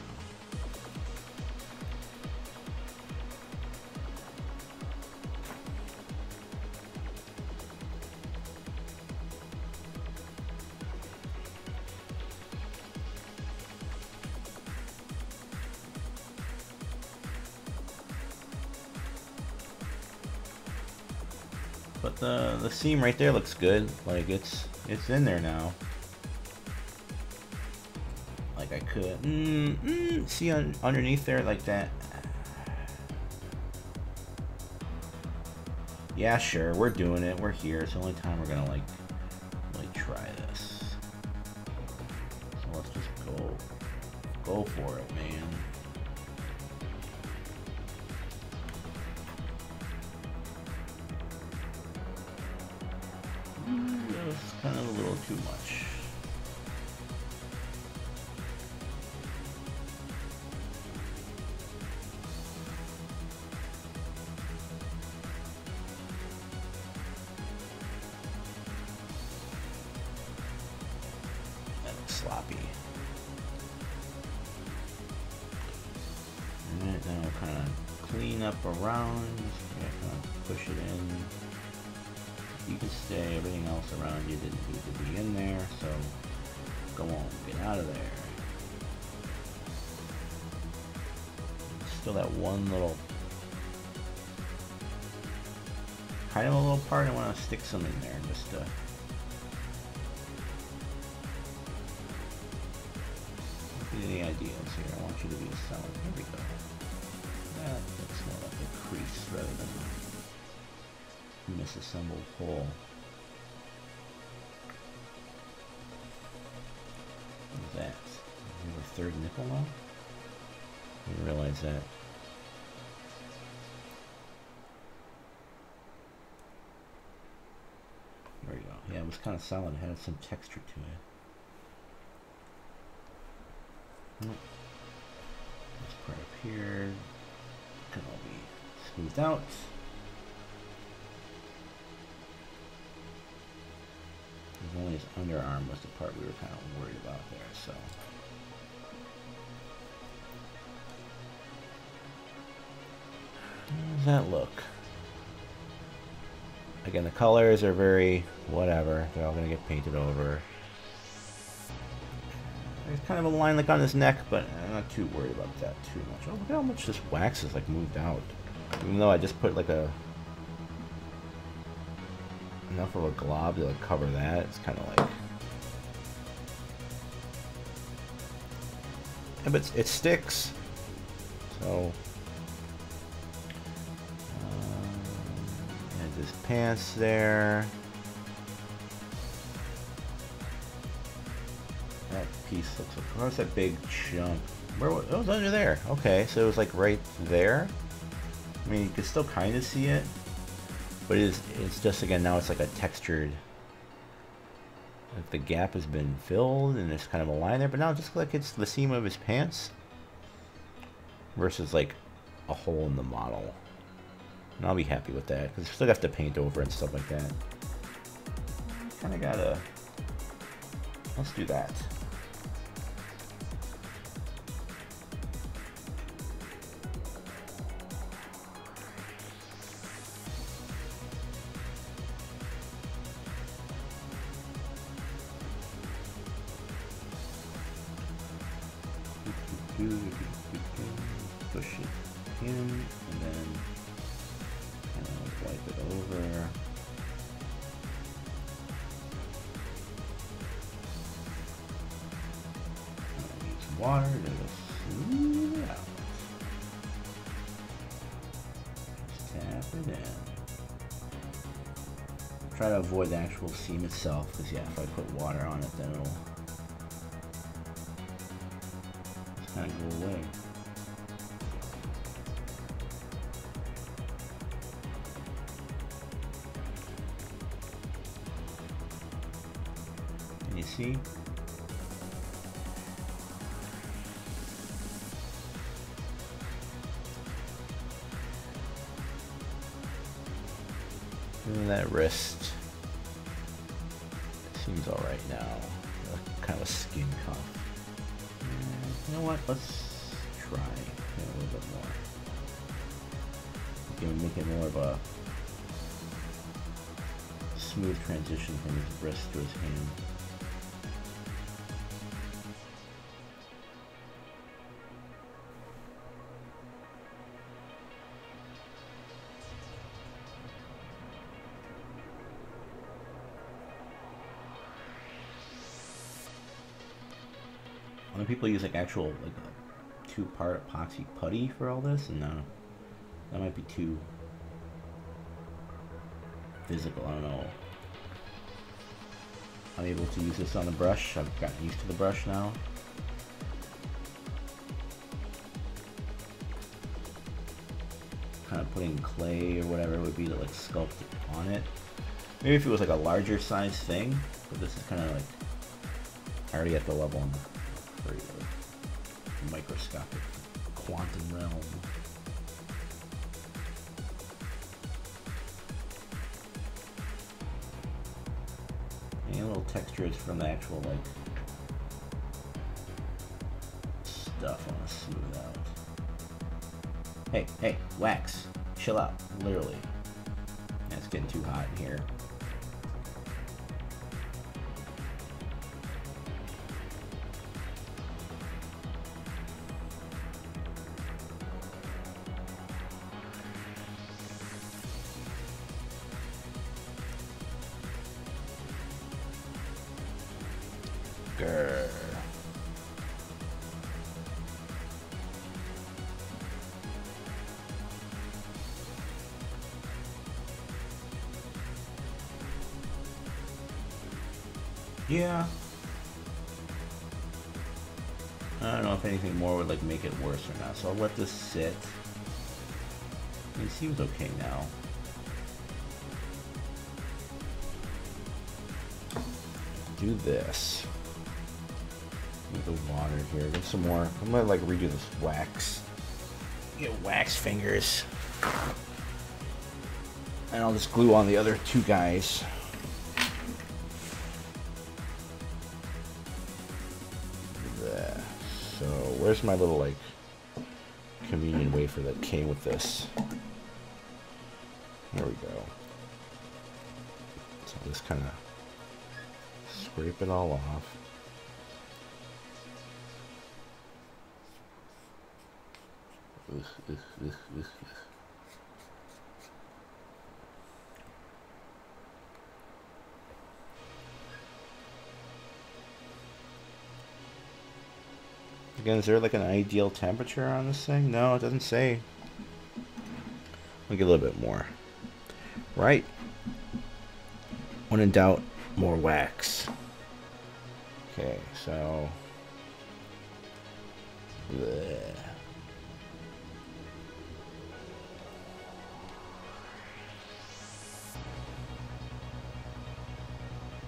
But the seam right there looks good. Like it's in there now. Like I could see underneath there like that. Yeah, sure, we're doing it. We're here. It's the only time we're gonna like really try this. So let's just go for it, man. It's kind of a little too much. sloppy. Alright, then we'll kind of clean up around. Kind of push it in. You can stay. Everything else around you didn't need to be in there, so go on, get out of there. Still that one little, kind of a little part. I want to stick some in there just to. Any ideas here? I want you to be a solid. Here we go. That's more like a crease rather than a misassembled hole. What is that? We have a third nipple now? I didn't realize that. There we go. Yeah, it was kind of solid. It had some texture to it. This part up here can all be smoothed out. Only his underarm was the part we were kind of worried about there, so. How does that look? Again, the colors are very whatever. They're all going to get painted over. There's kind of a line like on his neck, but I'm not too worried about that too much. Oh, look at how much this wax is like moved out. Even though I just put like enough of a glob to like cover that, it's kind of like. Yeah, but it sticks. So. And his pants there. That piece looks like, where's that big chunk? Where was, it was under there. Okay, so it was like right there. I mean, you can still kind of see it, but it's just, again, now it's like a textured, like the gap has been filled and there's kind of a line there, but now it just like it's the seam of his pants versus like a hole in the model. And I'll be happy with that because I still have to paint over and stuff like that. Kind of gotta, let's do that. Push it in and then kind of wipe it over. Need some water to smooth it out. Just tap it in. Try to avoid the actual seam itself, because yeah, if I put water on it, then it'll just kind of go away. Can you see? And that wrist seems alright now. Kind of a skin cuff. And you know what? Let's try a little bit more. We can make it more of a smooth transition from his wrist to his hand. Other people use like actual like a 2-part epoxy putty for all this, and that might be too physical. I don't know. I'm able to use this on the brush. I've gotten used to the brush now. Kind of putting clay or whatever it would be to like sculpt it on it. Maybe if it was like a larger size thing, but this is kind of like already at the level in the microscopic quantum realm. Any little textures from the actual like stuff I want to smooth out. Hey, hey, wax. Chill out, literally. Yeah, it's getting too hot in here. Grr. Yeah. I don't know if anything more would like make it worse or not, so I'll let this sit. It seems okay now. Do this. With the water here. Get some more. I'm gonna like redo this wax. Get wax fingers. And I'll just glue on the other two guys. There. So where's my little like communion wafer that came with this? There we go. So just kind of scrape it all off. Again, is there like an ideal temperature on this thing? No, it doesn't say. I'll get a little bit more. Right. When in doubt, more wax. Okay, so. Bleh.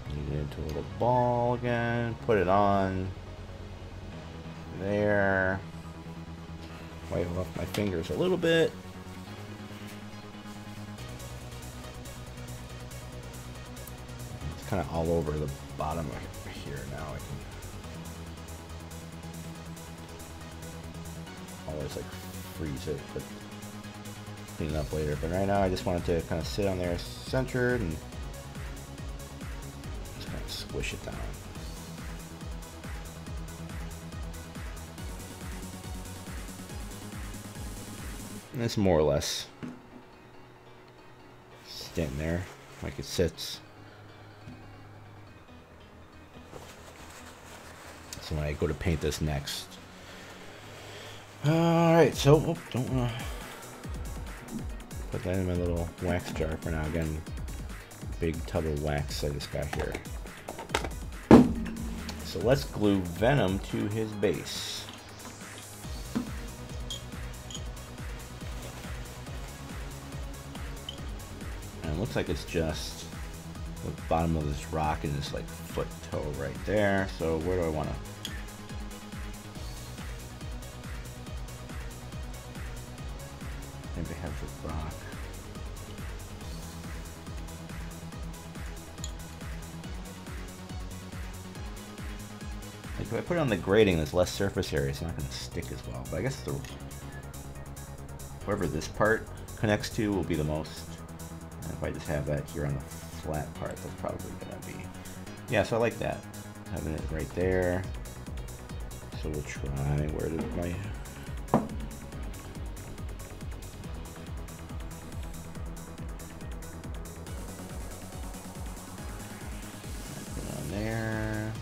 Get it into a little ball again. Put it on. There. Wipe off my fingers a little bit. It's kind of all over the bottom of here now. I can always like freeze it, but clean it up later. But right now I just want it to kind of sit on there centered and just kind of squish it down. And it's more or less staying there like it sits. So when I go to paint this next. Alright, so don't want to put that in my little wax jar for now. Again, big tub of wax I just got here. So let's glue Venom to his base. Looks like it's just the bottom of this rock and this like foot toe right there. So where do I want to? Maybe have the rock. Like if I put it on the grating, there's less surface area. It's not going to stick as well. But I guess the wherever this part connects to will be the most. If I just have that here on the flat part, that's probably gonna be, yeah, so I like that, having it right there. So we'll try, where did my, put it on there.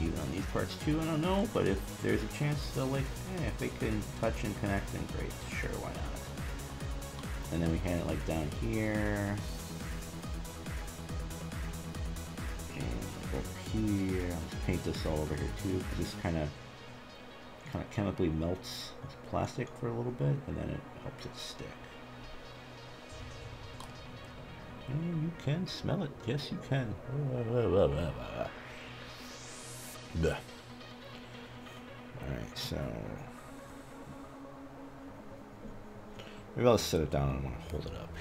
Even on these parts too, I don't know, but if there's a chance they'll like, if they can touch and connect, then great, sure, why not? And then we hand it like down here, and like over here. I'll just paint this all over here too, because this kind of chemically melts this plastic for a little bit, and then it helps it stick. And you can smell it, yes you can. Blech. Alright, so maybe I'll set it down and I want to hold it up.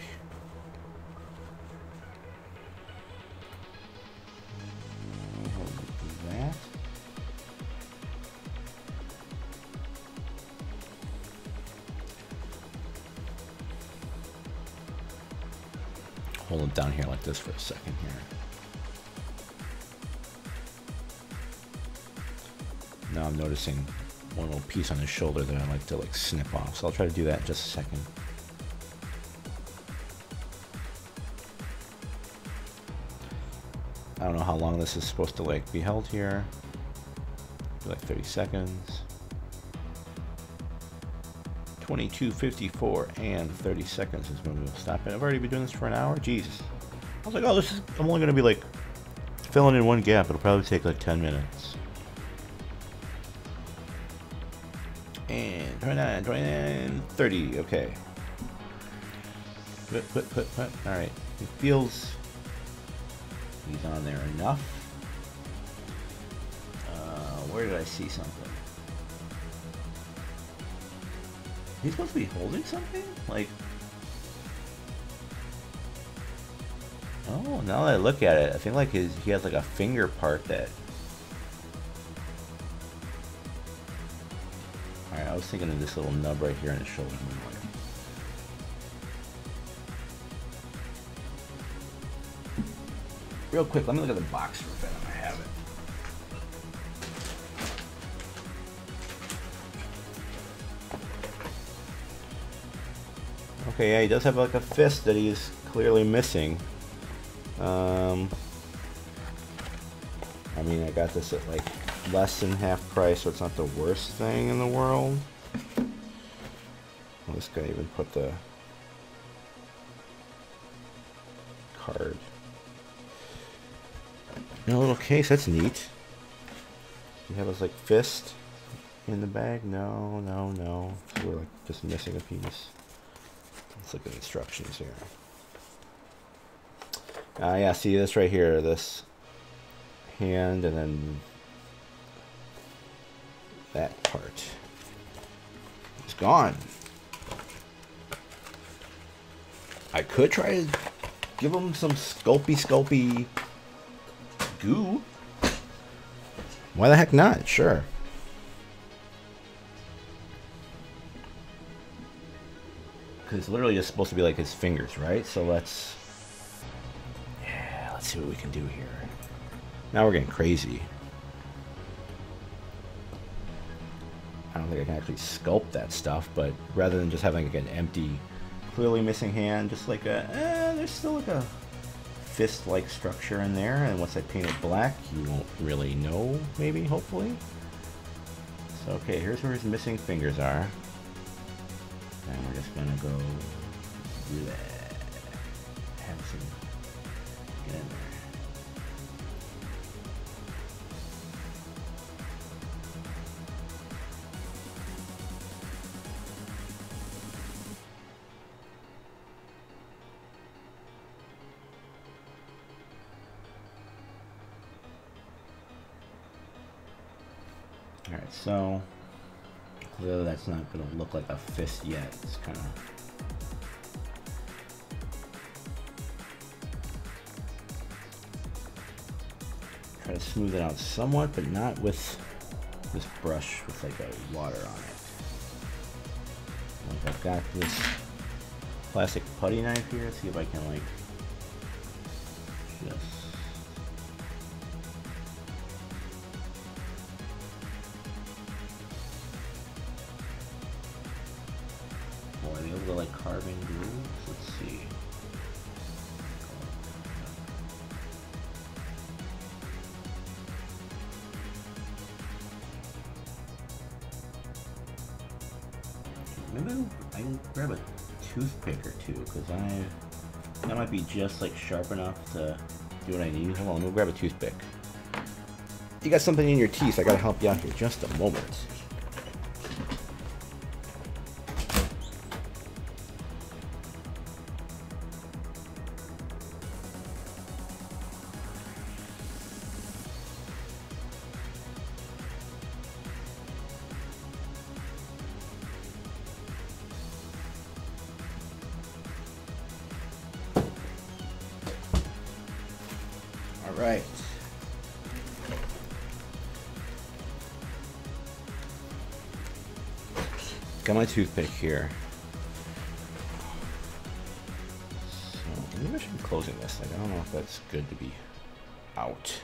hold it down here like this for a second here. Now I'm noticing one little piece on his shoulder that I like to like snip off. So I'll try to do that in just a second. I don't know how long this is supposed to like be held here. Like 30 seconds. 22:54 and 30 seconds is when we'll stop it. I've already been doing this for an hour. Jesus. I was like, oh, I'm only gonna be like filling in one gap. It'll probably take like 10 minutes. And 29, 29, 30. Okay. Put. All right. It feels he's on there enough. Where did I see something? He's supposed to be holding something? Like... Oh, now that I look at it, I think like he has like a finger part that... Alright, I was thinking of this little nub right here on his shoulder. Real quick, let me look at the box for a bit. I have it. Okay, yeah, he does have like a fist that he's clearly missing. I mean, I got this at like less than half price, so it's not the worst thing in the world. Well, this guy even put the card in a little case. That's neat. You have his like fist in the bag. No. So we're like just missing a piece. Let's look at instructions here. Yeah, see this right here, this hand, and then that part is gone. I could try to give him some sculpey goo. Why the heck not? Sure. Because it's literally just supposed to be like his fingers, right? So let's see what we can do here. Now we're getting crazy. I don't think I can actually sculpt that stuff, but rather than just having like an empty, clearly missing hand, just like a, there's still like a fist-like structure in there, and once I paint it black, you won't really know, maybe, hopefully. So, okay, here's where his missing fingers are. And we're just gonna go do that. Have some, get in there. Alright, so although that's not going to look like a fist yet, it's kind of try to smooth it out somewhat, but not with this brush with like a water on it. Like I've got this plastic putty knife here. Let's see if I can like just like carving grooves. Let's see. Maybe I can grab a toothpick or two, because that might be just like sharp enough to do what I need. Hold on, we'll grab a toothpick. You got something in your teeth. I gotta help you out here. Just a moment. Right. Got my toothpick here. So maybe I should closing this. Like, I don't know if that's good to be out.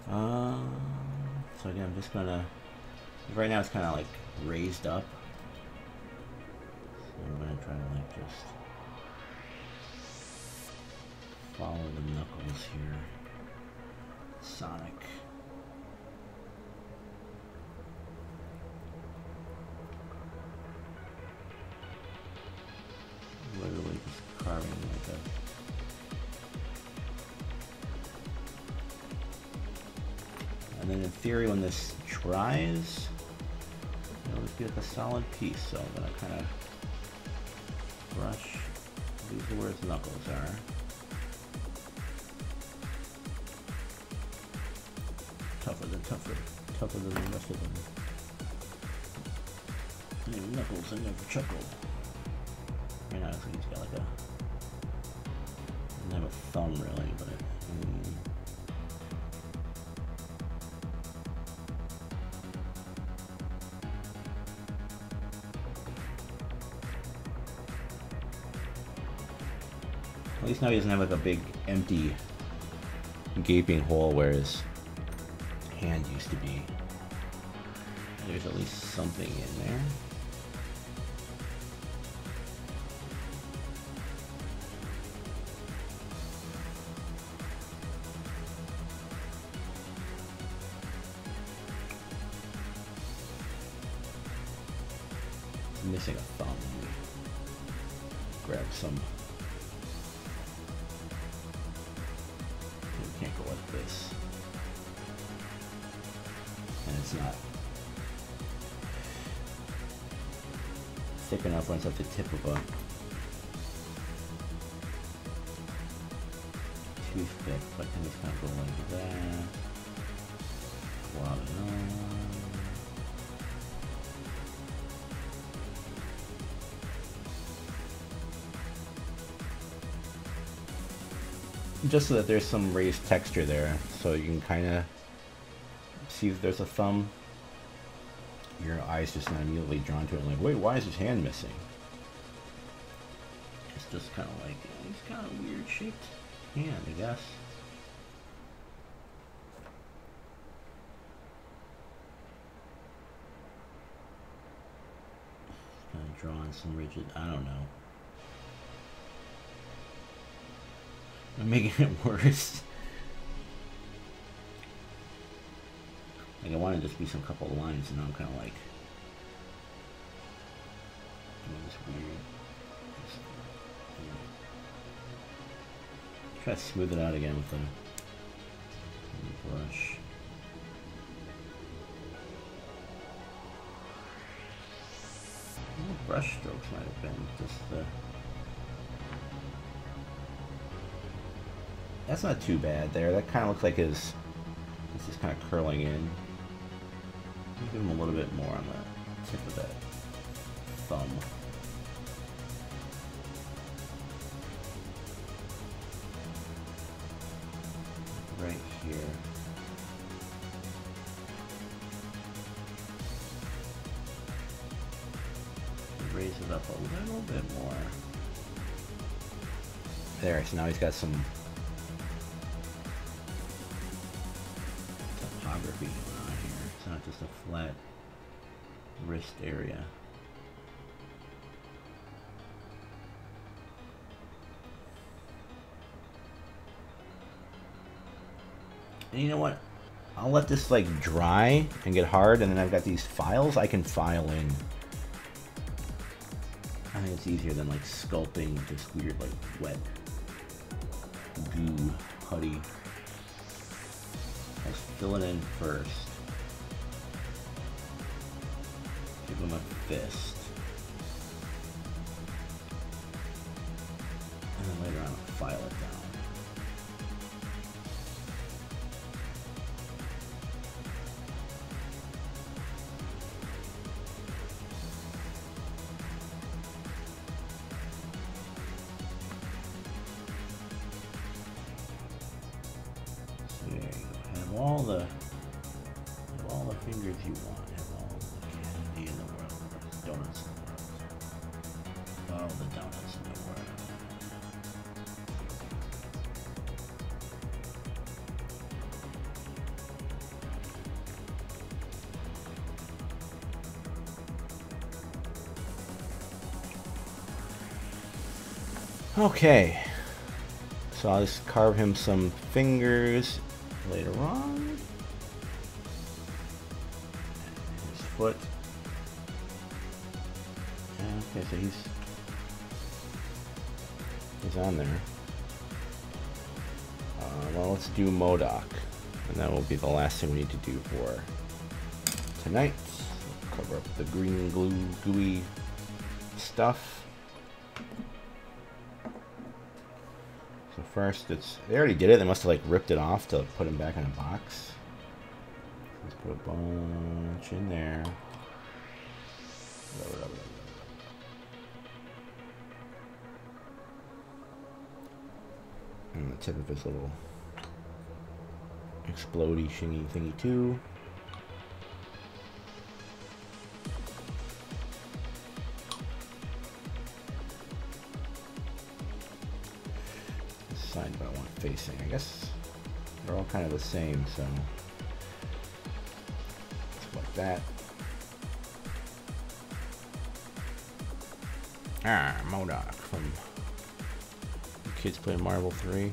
So again, I'm just gonna, right now it's kind of like raised up. So I'm gonna try to like just follow the knuckles here. Sonic. Literally just carving like a and then in theory when this dries it'll be like a solid piece, so I'm gonna kind of brush these are where its knuckles are. Tougher than the rest of them. Any knuckles, I never chuckle. Right now, I think he's got like a. Doesn't have a thumb really, but. At least now he doesn't have like a big empty gaping hole where his hand used to be. There's at least something in there. It's missing a thumb. Grab some. We can't go like this. And it's not thick enough when it's at the tip of a toothpick, but then it's kind of go like that. Wow, just so that there's some raised texture there, so you can kind of see if there's a thumb. Your eye's just not immediately drawn to it, like, wait, why is his hand missing? It's just kind of like, he's kind of weird shaped hand, I guess. Kind of drawing some rigid, I don't know. I'm making it worse. Like I wanted to just be some couple of lines, and now I'm kind of like doing this weird. Try to smooth it out again with the brush. Brush strokes might have been just the. That's not too bad there. That kind of looks like his. It's just kind of curling in. Give him a little bit more on the tip of that thumb. Right here. Raise it up a little bit more. There, so now he's got some topography going on here. It's not just a flat wrist area. And you know what? I'll let this like dry and get hard, and then I've got these files I can file in. I think it's easier than like sculpting this weird like wet goo putty. Let's fill it in first. Give him a fist. And then later on I'll file it down. Have all the fingers you want. Have all the candy in the world. Donuts in the world. All the donuts in the world. Okay, so I'll just carve him some fingers later on. His foot. Okay, so he's on there. Well, let's do Modoc, and that will be the last thing we need to do for tonight. Cover up the green glue gooey stuff. So first, they already did it. They must have like ripped it off to put him back in a box. Let's put a bunch in there. And the tip of his little explodey shingy thingy too. This side that I want facing. I guess they're all kind of the same, so like that. Modoc from Kids Play Marvel 3.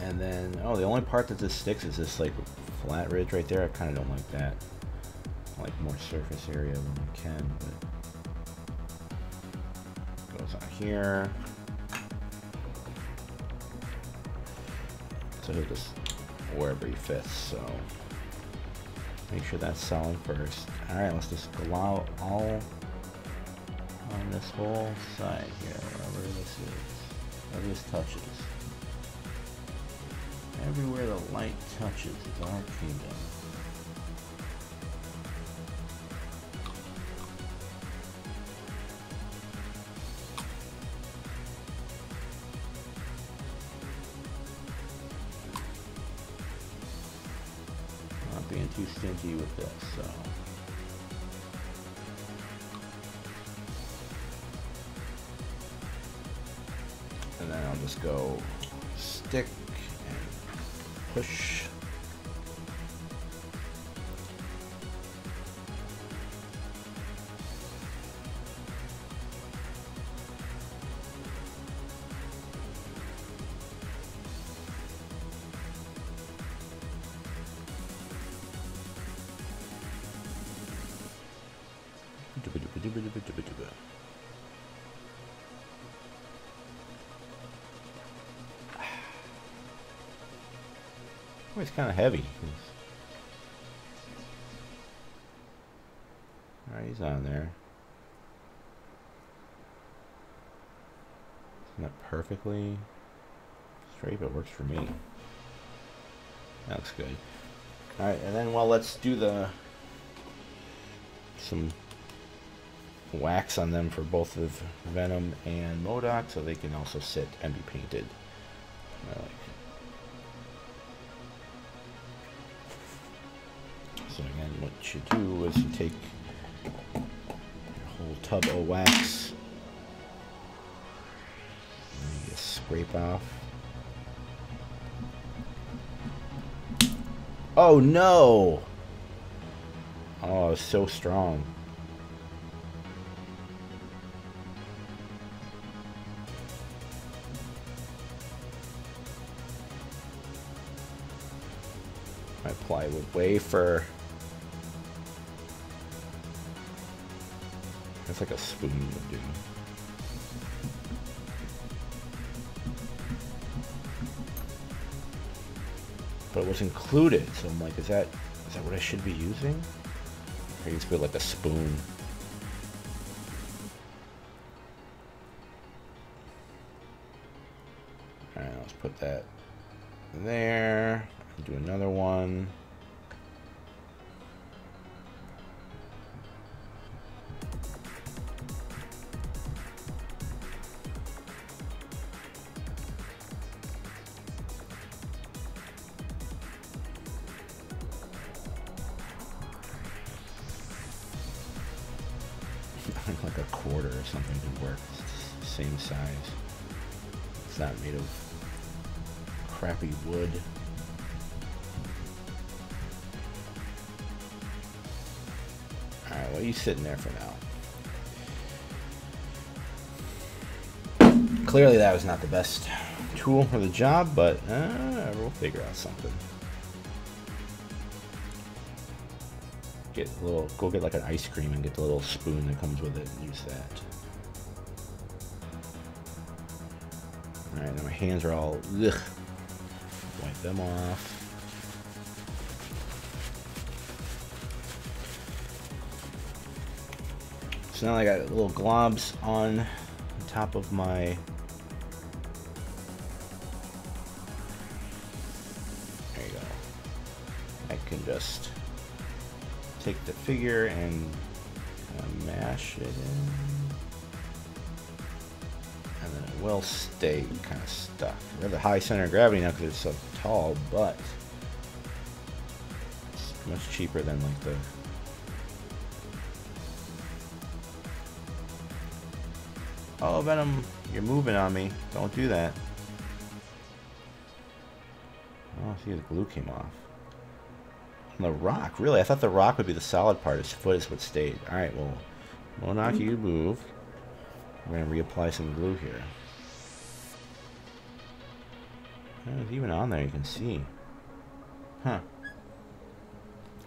And then, oh, the only part that this sticks is this like flat ridge right there. I kind of don't like that. I like more surface area when you can, but goes on here. So he'll just wherever he fits. So make sure that's solid first. All right, let's just go out all on this whole side here, wherever this is, wherever this touches. Everywhere the light touches is our kingdom. Not being too stingy with this, so. And then I'll just go stick and push. Oh, it's kind of heavy. Alright, he's on there. It's not perfectly straight, but it works for me. That looks good. Alright, and then, well, let's do some wax on them for both of Venom and Modoc, so they can also sit and be painted. So again, what you do is you take a whole tub of wax and you just scrape off. Oh no! Oh, it's so strong. My plywood wafer. It's like a spoon would do. But it was included, so I'm like, is that what I should be using? Or you just put like a spoon. Alright, let's put that there. Do another one. I think like a quarter or something could work. It's the same size. It's not made of crappy wood. Alright, well, he's sitting there for now. Clearly that was not the best tool for the job, but we'll figure out something. Get a little, go get like an ice cream and get the little spoon that comes with it and use that. Alright, now my hands are all ugh. Wipe them off. So now I got little globs on top of my. There you go. I can just take the figure and mash it in, and then it will stay kind of stuck. We have the high center of gravity now because it's so tall, but it's much cheaper than like the. Oh, Venom, you're moving on me. Don't do that. Oh, see, the glue came off. The rock, really? I thought the rock would be the solid part. His foot is what stayed. Alright, well, Monarch, you move. We're going to reapply some glue here. It's even on there, you can see. Huh.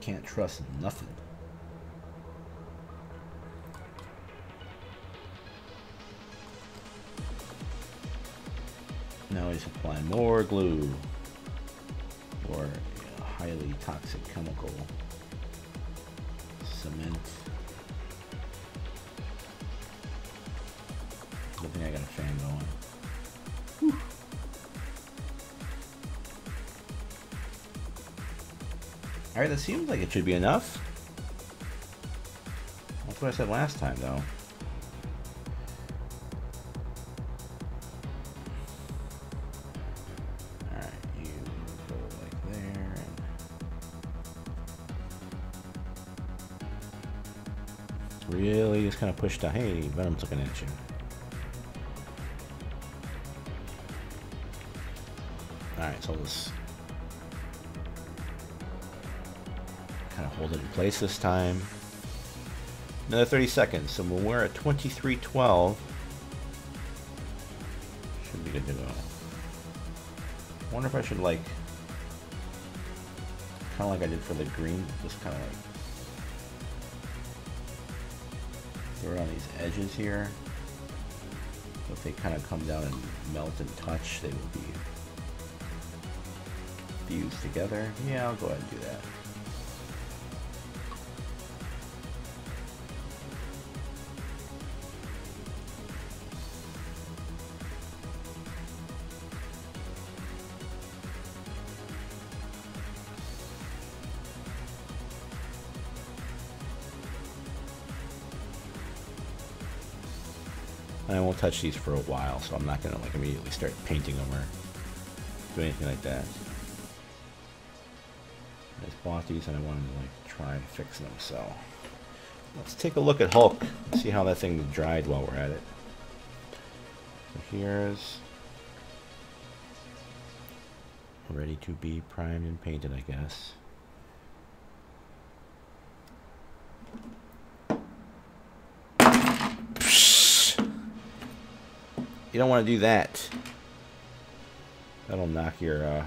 Can't trust nothing. Now we apply more glue. Or highly toxic chemical. Cement. Good thing I got a fan going. Whew. Alright, that seems like it should be enough. That's what I said last time, though. Really just kind of push down. Hey, Venom's looking at you. Alright, so let's kind of hold it in place this time. Another 30 seconds. So when we're at 23:12, should be good to go. I wonder if I should like, kind of like I did for the green, just kind of like throw on these edges here. So if they kind of come down and melt and touch, they will be fused together. Yeah, I'll go ahead and do that. I won't touch these for a while, so I'm not gonna like immediately start painting them or do anything like that. I just bought these and I wanted to like try and fix them, so let's take a look at Hulk and see how that thing dried while we're at it. So here's ready to be primed and painted, I guess. You don't want to do that. That'll knock your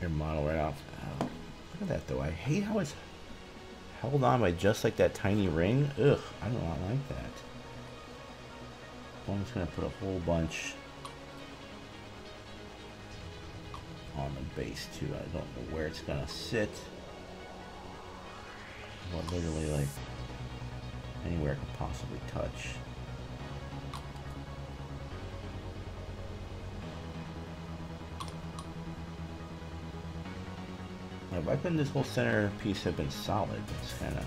model right off. Oh, look at that though. I hate how it's held on by just like that tiny ring. Ugh, I don't like that. I'm just gonna put a whole bunch on the base too. I don't know where it's gonna sit. But literally like anywhere it could possibly touch. Why couldn't this whole center piece have been solid? It's kind of...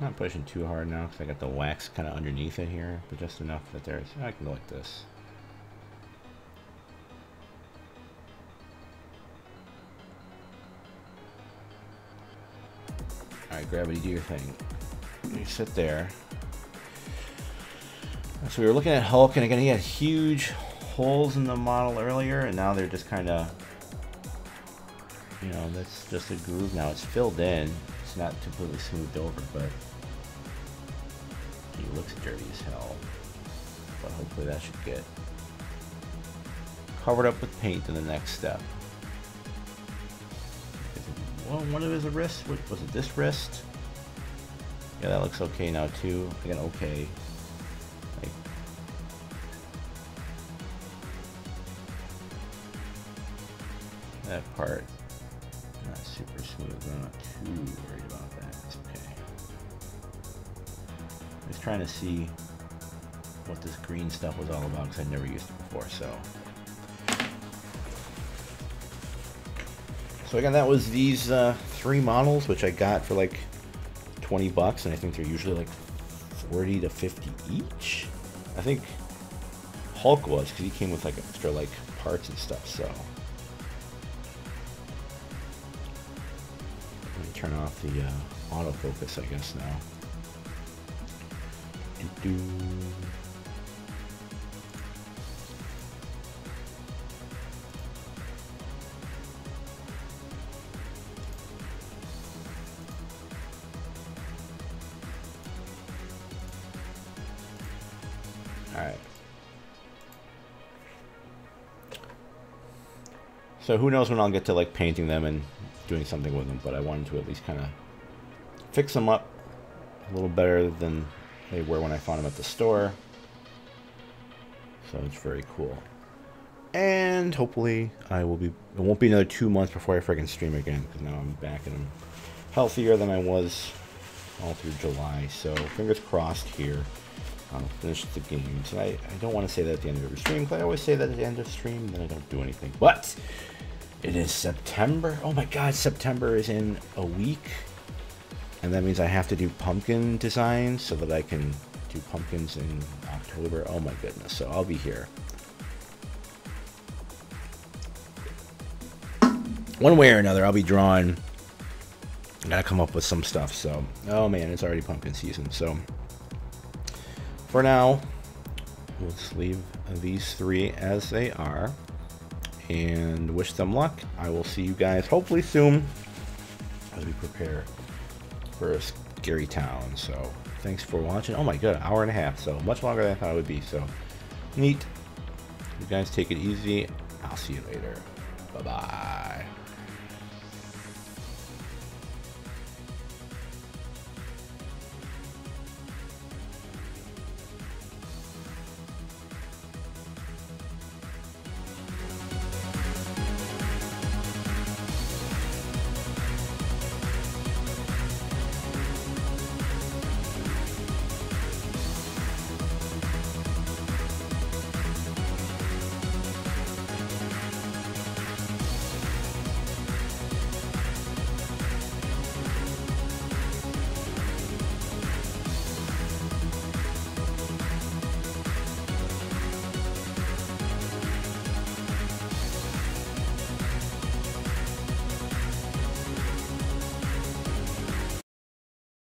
Not pushing too hard now because I got the wax kind of underneath it here, but just enough that there's, I can go like this. Alright, Gravity, do your thing. You sit there. So we were looking at Hulk, and again, he had huge holes in the model earlier, and now they're just kind of, you know, that's just a groove now. It's filled in. It's not completely smoothed over, but he looks dirty as hell. But hopefully that should get covered up with paint in the next step. Well, one of his wrists, was it this wrist? Yeah, that looks okay now too. Again, okay. Like, that part, not super smooth. I'm not too worried about that. It's okay. Just trying to see what this green stuff was all about because I never used it before. So again, that was these 3 models, which I got for like 20 bucks, and I think they're usually like 40 to 50 each. I think Hulk was, because he came with like extra like parts and stuff. So let me turn off the autofocus, I guess now. Alright. So who knows when I'll get to like painting them and doing something with them, but I wanted to at least kind of fix them up a little better than they were when I found them at the store. So it's very cool. And hopefully it won't be another 2 months before I freaking stream again, because now I'm back and I'm healthier than I was all through July. So fingers crossed here. I'll finish the games. And I don't want to say that at the end of every stream, because I always say that at the end of stream, then I don't do anything. But it is September. Oh my god, September is in a week. And that means I have to do pumpkin designs so that I can do pumpkins in October. Oh my goodness. So I'll be here. One way or another, I'll be drawing. I gotta come up with some stuff. So, oh man, it's already pumpkin season. So for now, we'll just leave these 3 as they are and wish them luck. I will see you guys hopefully soon as we prepare for a scary town. So thanks for watching. Oh my god, hour and a half, so much longer than I thought it would be. So neat. You guys take it easy. I'll see you later. Bye bye.